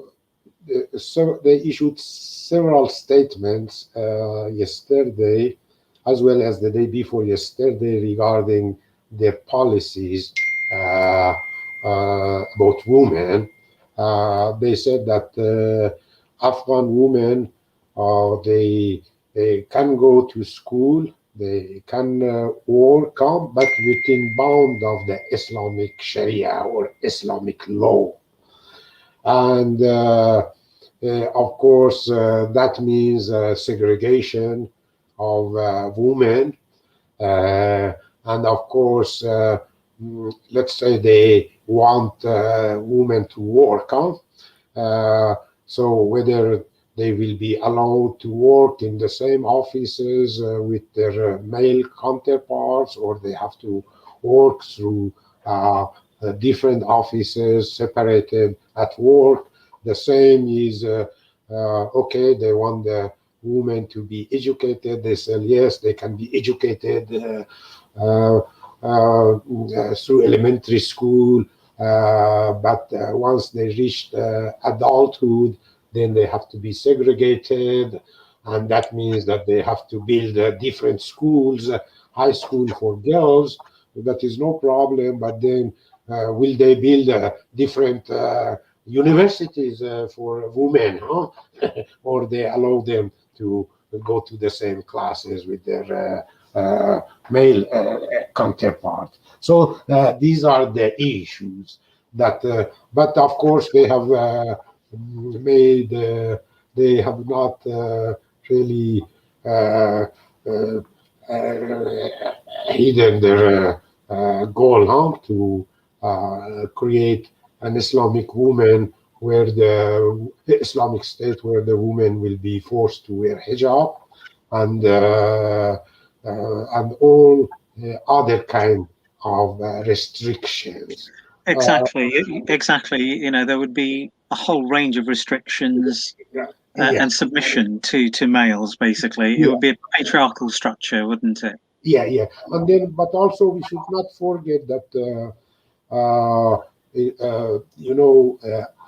They issued several statements yesterday, as well as the day before yesterday, regarding their policies about women. They said that Afghan women, they can go to school, they can work, but within bound of the Islamic Sharia or Islamic law. And of course, that means segregation of women. And of course, let's say they want women to work. So whether they will be allowed to work in the same offices with their male counterparts, or they have to work through different offices separated at work. The same is okay. They want the women to be educated. They say yes, they can be educated through elementary school, but once they reach adulthood, then they have to be segregated, and that means that they have to build different schools, high school for girls. That is no problem, but then will they build different universities for women, or they allow them to go to the same classes with their male counterpart. So these are the issues that, but of course, they have made, they have not really uh, hidden their goal, to create an Islamic woman where the Islamic State, where the woman will be forced to wear hijab and all other kind of restrictions. Exactly. There would be a whole range of restrictions Yeah, yeah, and submission to males. Basically, it yeah, would be a patriarchal structure, wouldn't it? yeah. And then, but also we should not forget that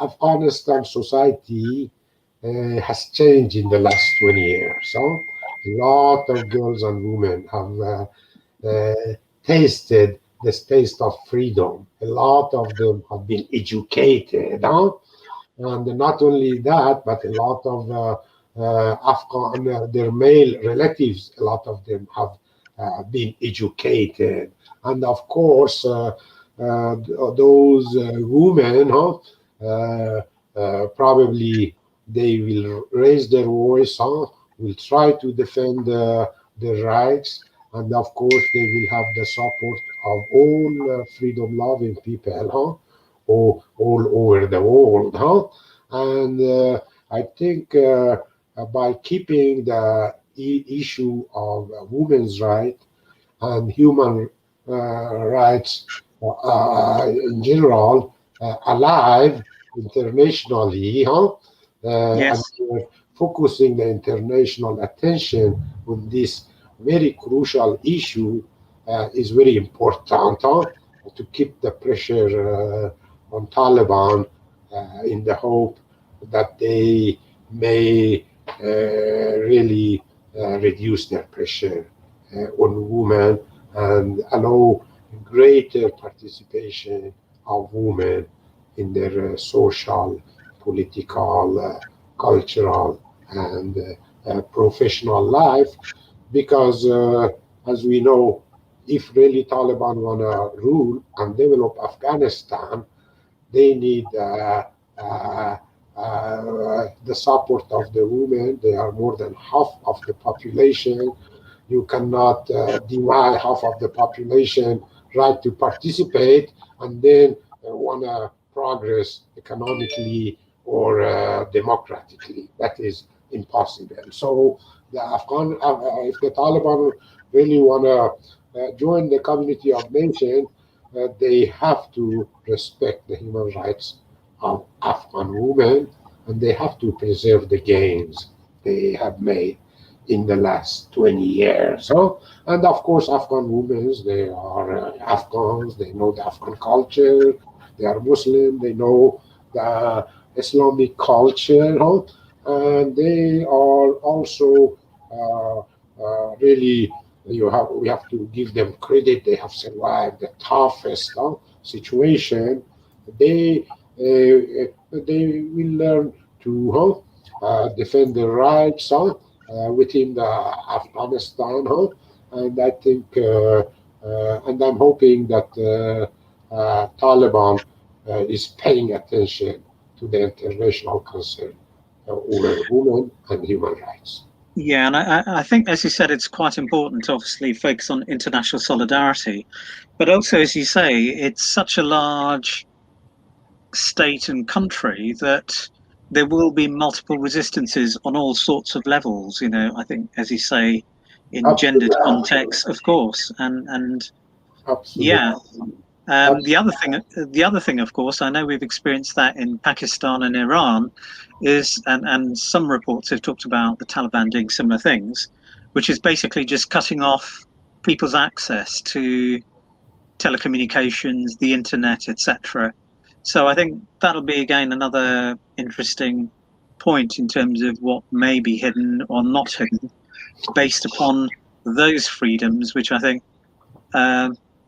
Afghanistan society has changed in the last 20 years. So a lot of girls and women have tasted this taste of freedom. A lot of them have been educated, and not only that, but a lot of Afghan, their male relatives, a lot of them have been educated. And of course, those women, probably they will raise their voice, will try to defend their rights, and of course, they will have the support of all freedom-loving people, all over the world, And I think by keeping the issue of women's rights and human rights in general alive internationally, and Yes. focusing the international attention on this very crucial issue is very important, to keep the pressure on Taliban in the hope that they may really reduce their pressure on women and allow greater participation of women in their social, political, cultural, and professional life. Because, as we know, if really Taliban want to rule and develop Afghanistan, they need the support of the women. They are more than half of the population. You cannot deny half of the population right to participate and then want to progress economically or democratically. That is impossible. So the if the Taliban really want to join the community of nations, they have to respect the human rights of Afghan women, and they have to preserve the gains they have made in the last 20 years. And of course, Afghan women, they are Afghans, they know the Afghan culture, they are Muslim, they know the Islamic culture, and they are also really, we have to give them credit. They have survived the toughest situation. They they will learn to defend their rights within the Afghanistan, and I think, and I'm hoping that Taliban is paying attention to the international concern over women and human rights. Yeah, and I think, as you said, it's quite important to obviously focus on international solidarity, but also, as you say, it's such a large state and country that there will be multiple resistances on all sorts of levels. I think, as you say, in gendered Absolutely, contexts, of course, and absolutely. yeah. The other thing, of course, I know we've experienced that in Pakistan and Iran, and some reports have talked about the Taliban doing similar things, which is basically just cutting off people's access to telecommunications, the internet, etc. So I think that'll be again another interesting point in terms of what may be hidden or not hidden, based upon those freedoms, which I think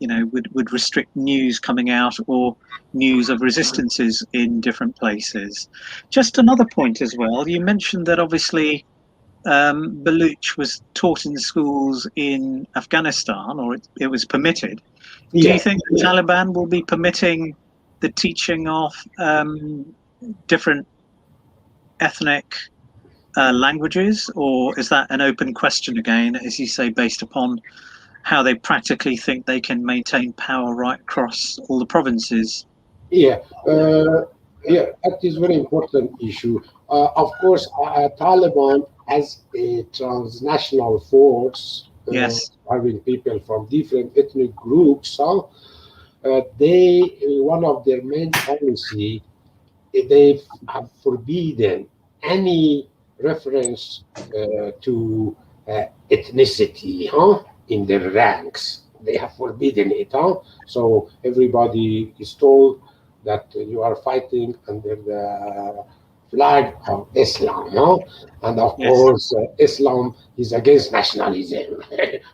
would restrict news coming out or news of resistances in different places. Just another point as well. You mentioned that obviously Baloch was taught in schools in Afghanistan, or it was permitted. Do Yeah. you think the Taliban will be permitting the teaching of different ethnic languages, or is that an open question again, as you say, based upon how they practically think they can maintain power right across all the provinces? Yeah, that is very important issue. Of course, Taliban as a transnational force, Yes. having people from different ethnic groups, they one of their main policy, they have forbidden any reference to ethnicity, in their ranks. They have forbidden it, So everybody is told that you are fighting under the flag of Islam, and of Yes. course, Islam is against nationalism.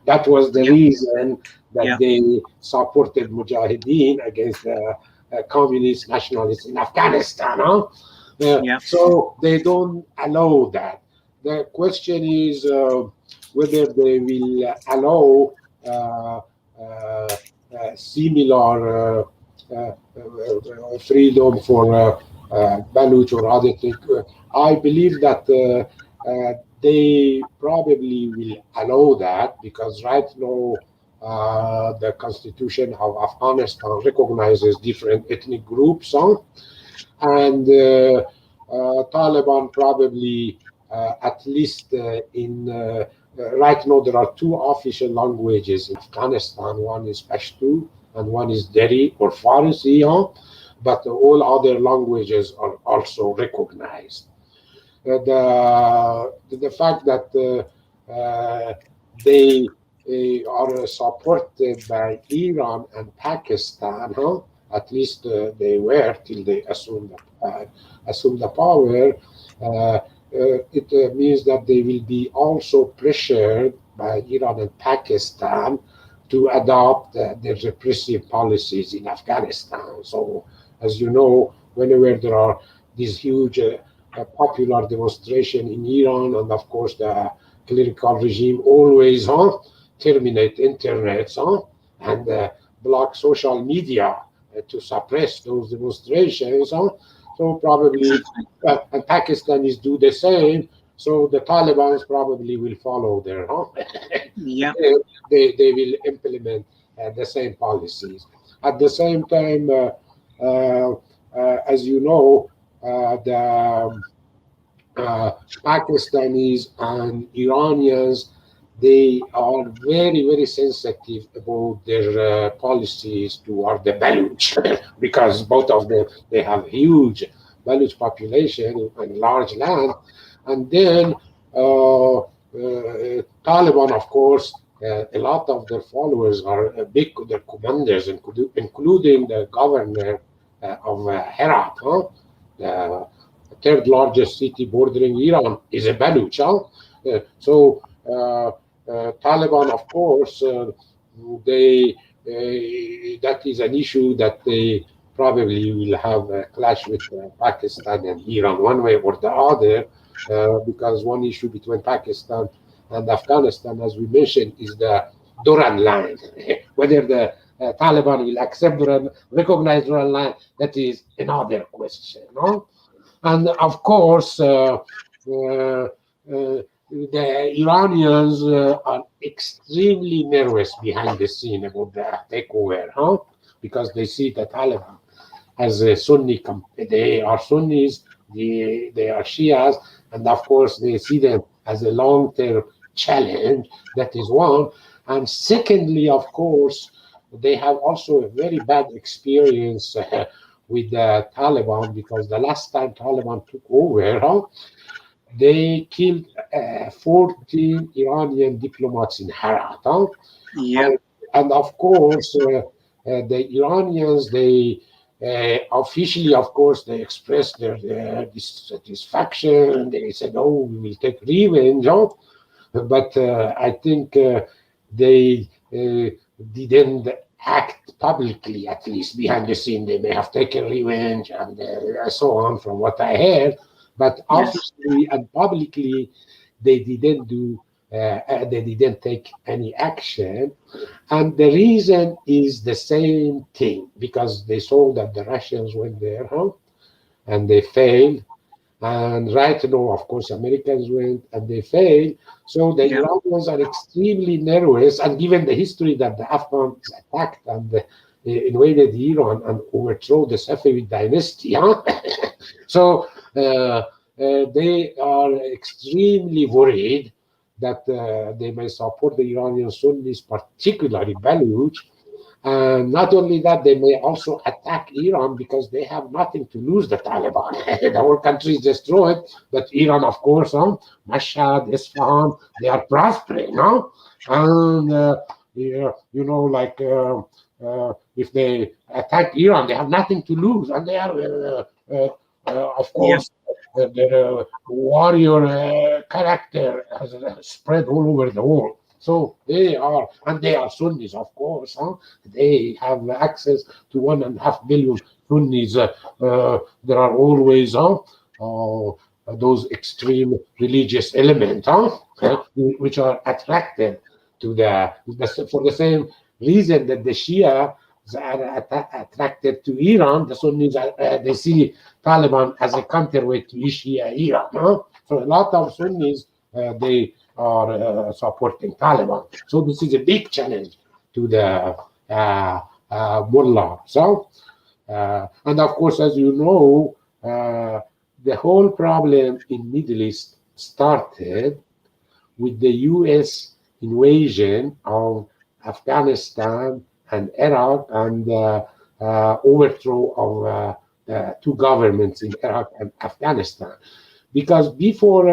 That was the Yeah. reason that Yeah. they supported Mujahideen against the communist nationalists in Afghanistan. Yeah. So they don't allow that. The question is whether they will allow similar freedom for Baloch or other things. I believe that they probably will allow that because right now the constitution of Afghanistan recognizes different ethnic groups, and Taliban probably at least in right now there are two official languages in Afghanistan. One is Pashto and one is Dari or Farsi, but all other languages are also recognized. The fact that they are supported by Iran and Pakistan, at least they were till they assumed the power. It means that they will be also pressured by Iran and Pakistan to adopt their repressive policies in Afghanistan. So, as you know, whenever there are these huge popular demonstration in Iran, and of course the clerical regime always terminate internet and block social media to suppress those demonstrations. So probably, and Pakistanis do the same. So the Taliban's probably will follow their. Yeah. They will implement the same policies. At the same time, as you know, the Pakistanis and Iranians, they are very, very sensitive about their policies toward the Baloch because both of them, they have huge Baloch population and large land. And then Taliban, of course, a lot of their followers are big, their commanders, including the governor of Herat, the third largest city bordering Iran is a Baloch. So Taliban, of course, they that is an issue that they probably will have a clash with Pakistan and Iran one way or the other, because one issue between Pakistan and Afghanistan, as we mentioned, is the Duran line. Whether the Taliban will accept Duran, recognize Duran line, that is another question. No? And of course, the Iranians are extremely nervous behind the scene about the takeover, because they see the Taliban as a Sunni. They are Sunnis, they are Shias, and of course they see them as a long-term challenge. That is one. And secondly, of course, they have also a very bad experience with the Taliban because the last time Taliban took over, they killed 14 Iranian diplomats in Herat. Yeah. And of course, the Iranians, they officially, of course, they expressed their dissatisfaction. They said, "Oh, we will take revenge." But I think they didn't act publicly, at least behind the scene. They may have taken revenge and so on, from what I heard. But Yes. obviously and publicly, they didn't take any action. And the reason is the same thing, because they saw that the Russians went there, and they failed. And right now, of course, Americans went and they failed. So the Iranians are extremely nervous. And given the history that the Afghans attacked and invaded Iran and overthrew the Safavid dynasty, so they are extremely worried that they may support the Iranian Sunnis, particularly Baloch. And not only that, they may also attack Iran because they have nothing to lose, the Taliban. The whole country is destroyed. But Iran, of course, Mashhad, Isfahan, they are prospering. And, if they attack Iran, they have nothing to lose. And they are, of course, their warrior character has spread all over the world. So they are Sunnis, of course. They have access to 1.5 billion Sunnis. There are always those extreme religious elements, which are attracted to for the same reason that the Shia are attracted to Iran. The Sunnis they see Taliban as a counterweight to Shia Iran. So a lot of Sunnis they are supporting Taliban. So this is a big challenge to the mullah. So, and of course, as you know, the whole problem in Middle East started with the U.S. invasion of Afghanistan and Iraq and overthrow of the two governments in Iraq and Afghanistan. Because before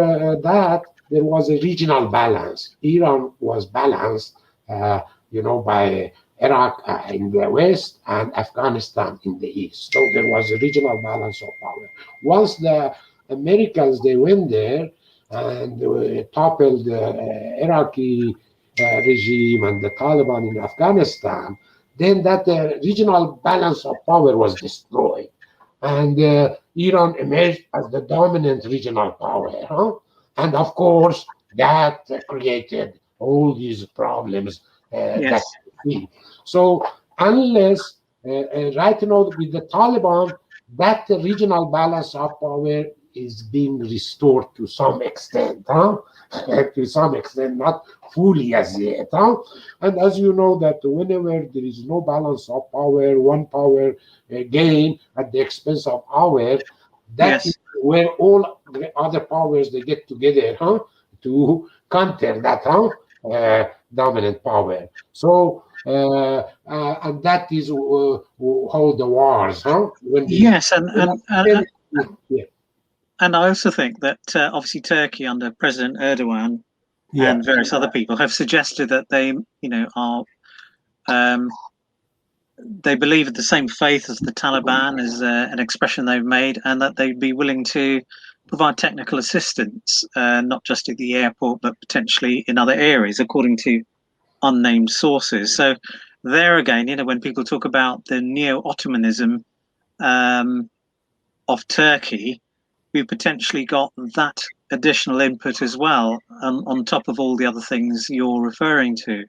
that, there was a regional balance. Iran was balanced, by Iraq in the west and Afghanistan in the east. So there was a regional balance of power. Once the Americans, they went there and toppled the Iraqi regime and the Taliban in Afghanistan, then that regional balance of power was destroyed. And Iran emerged as the dominant regional power. And of course, that created all these problems that we see. So unless right now with the Taliban, that regional balance of power is being restored to some extent, to some extent, not fully as yet. And as you know that whenever there is no balance of power, one power gain at the expense of our, that is where all the other powers, they get together to counter that dominant power. So and that is how the wars. And I also think that obviously Turkey under President Erdogan and various other people have suggested that they, are they believe in the same faith as the Taliban, is an expression they've made, and that they'd be willing to provide technical assistance, not just at the airport, but potentially in other areas, according to unnamed sources. So there again, when people talk about the neo-Ottomanism of Turkey, we potentially got that additional input as well, on top of all the other things you're referring to.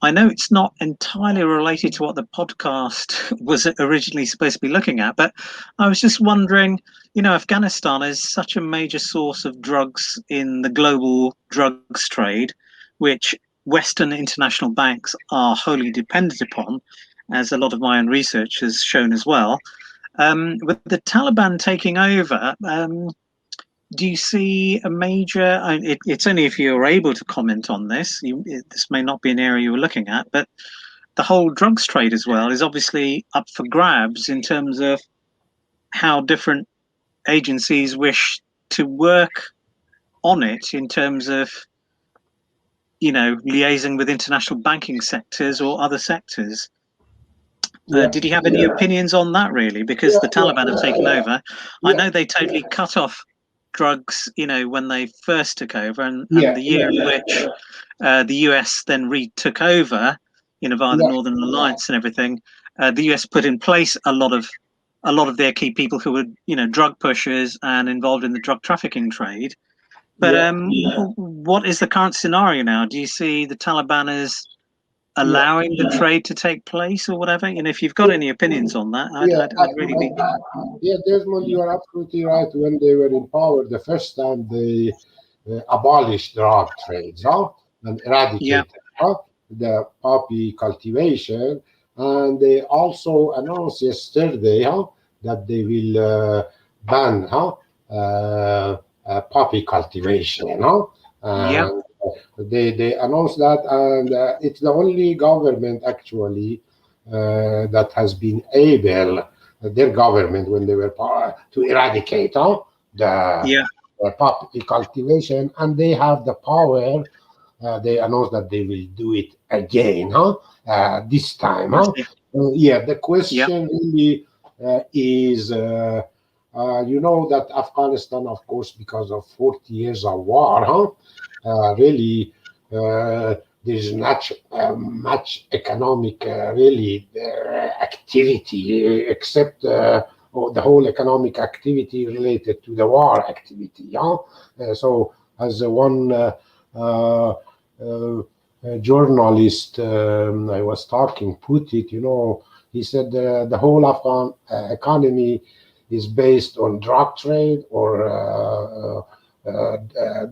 I know it's not entirely related to what the podcast was originally supposed to be looking at, but I was just wondering, Afghanistan is such a major source of drugs in the global drugs trade, which Western international banks are wholly dependent upon, as a lot of my own research has shown as well. With the Taliban taking over, do you see a major, it's only if you're able to comment on this, this may not be an area you were looking at, but the whole drugs trade as well is obviously up for grabs in terms of how different agencies wish to work on it, in terms of, liaising with international banking sectors or other sectors. Did you have any opinions on that, really? Because the Taliban have taken over. I know they totally cut off drugs, when they first took over, and the year in which the US then retook over, via the Northern Alliance and everything, the US put in place a lot of their key people who were, drug pushers and involved in the drug trafficking trade. But what is the current scenario now? Do you see the Taliban as allowing the trade to take place or whatever? And if you've got any opinions on that, I'd really be... Yeah, Desmond, you are absolutely right. When they were in power the first time, they abolished drug trades and eradicated the poppy cultivation. And they also announced yesterday that they will ban poppy cultivation. And they announced that, and it's the only government actually that has been able, their government, when they were power, to eradicate the poppy cultivation, and they have the power. They announced that they will do it again this time. The question really is, you know that Afghanistan, of course, because of 40 years of war, really there's not much economic activity except the whole economic activity related to the war activity. So as one journalist I was talking put it, he said the whole Afghan economy is based on drug trade or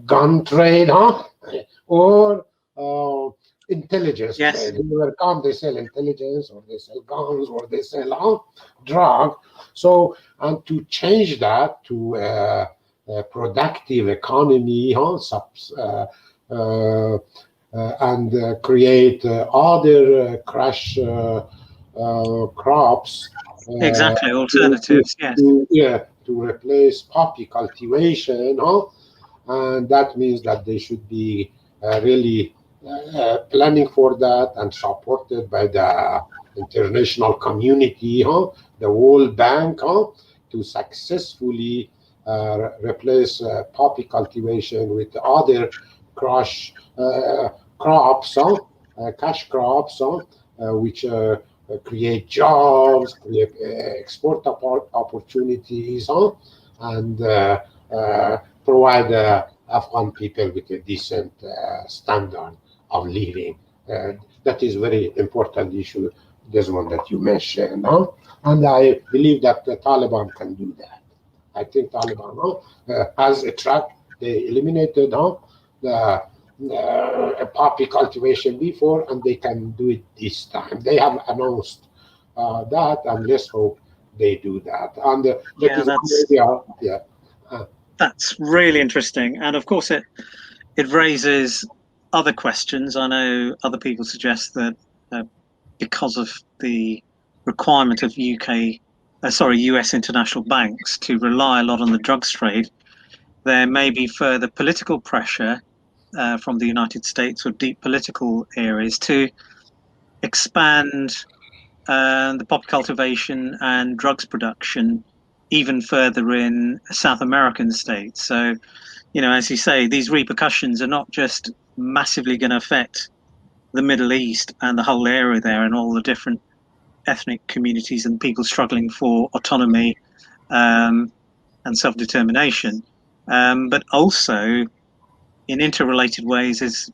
gun trade, or intelligence trade. Whoever come, they sell intelligence, or they sell guns, or they sell drug. So, and to change that to a productive economy, and create other crash crops. Exactly, alternatives, to replace poppy cultivation, and that means that they should be really planning for that and supported by the international community, the World Bank, to successfully replace poppy cultivation with other crops, cash crops, which create jobs, create export opportunities, and provide Afghan people with a decent standard of living. That is very important issue, this one that you mentioned. And I believe that the Taliban can do that. I think Taliban has a track. They eliminated the poppy cultivation before, and they can do it this time. They have announced that, and let's hope they do that. And that's really interesting. And of course, it raises other questions. I know other people suggest that because of the requirement of US international banks to rely a lot on the drugs trade, there may be further political pressure from the United States or deep political areas to expand the poppy cultivation and drugs production even further in South American states. So, as you say, these repercussions are not just massively going to affect the Middle East and the whole area there and all the different ethnic communities and people struggling for autonomy and self-determination, but also in interrelated ways is,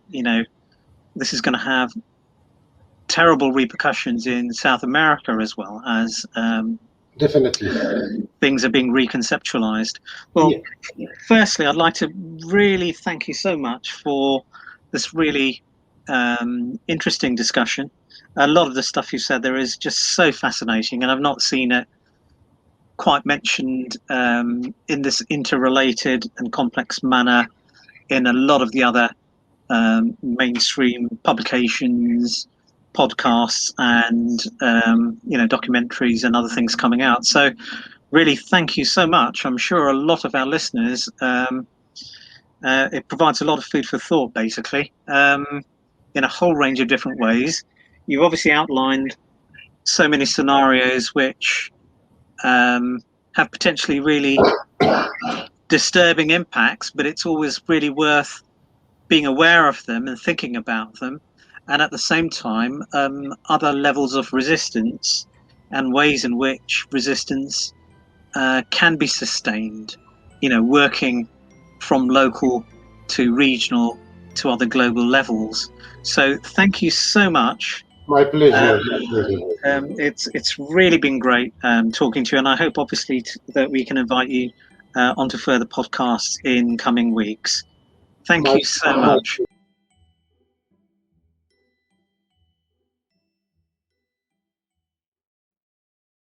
this is going to have terrible repercussions in South America as well, as definitely things are being reconceptualized. Well, firstly, I'd like to really thank you so much for this really interesting discussion. A lot of the stuff you said there is just so fascinating, and I've not seen it quite mentioned in this interrelated and complex manner in a lot of the other mainstream publications, podcasts, and documentaries and other things coming out. So really thank you so much. I'm sure a lot of our listeners, it provides a lot of food for thought, basically, in a whole range of different ways. You've obviously outlined so many scenarios which have potentially really disturbing impacts, but it's always really worth being aware of them and thinking about them. And at the same time, other levels of resistance and ways in which resistance can be sustained, working from local to regional, to other global levels. So thank you so much. My pleasure. It's really been great talking to you, and I hope obviously that we can invite you onto further podcasts in coming weeks. Thank you so much.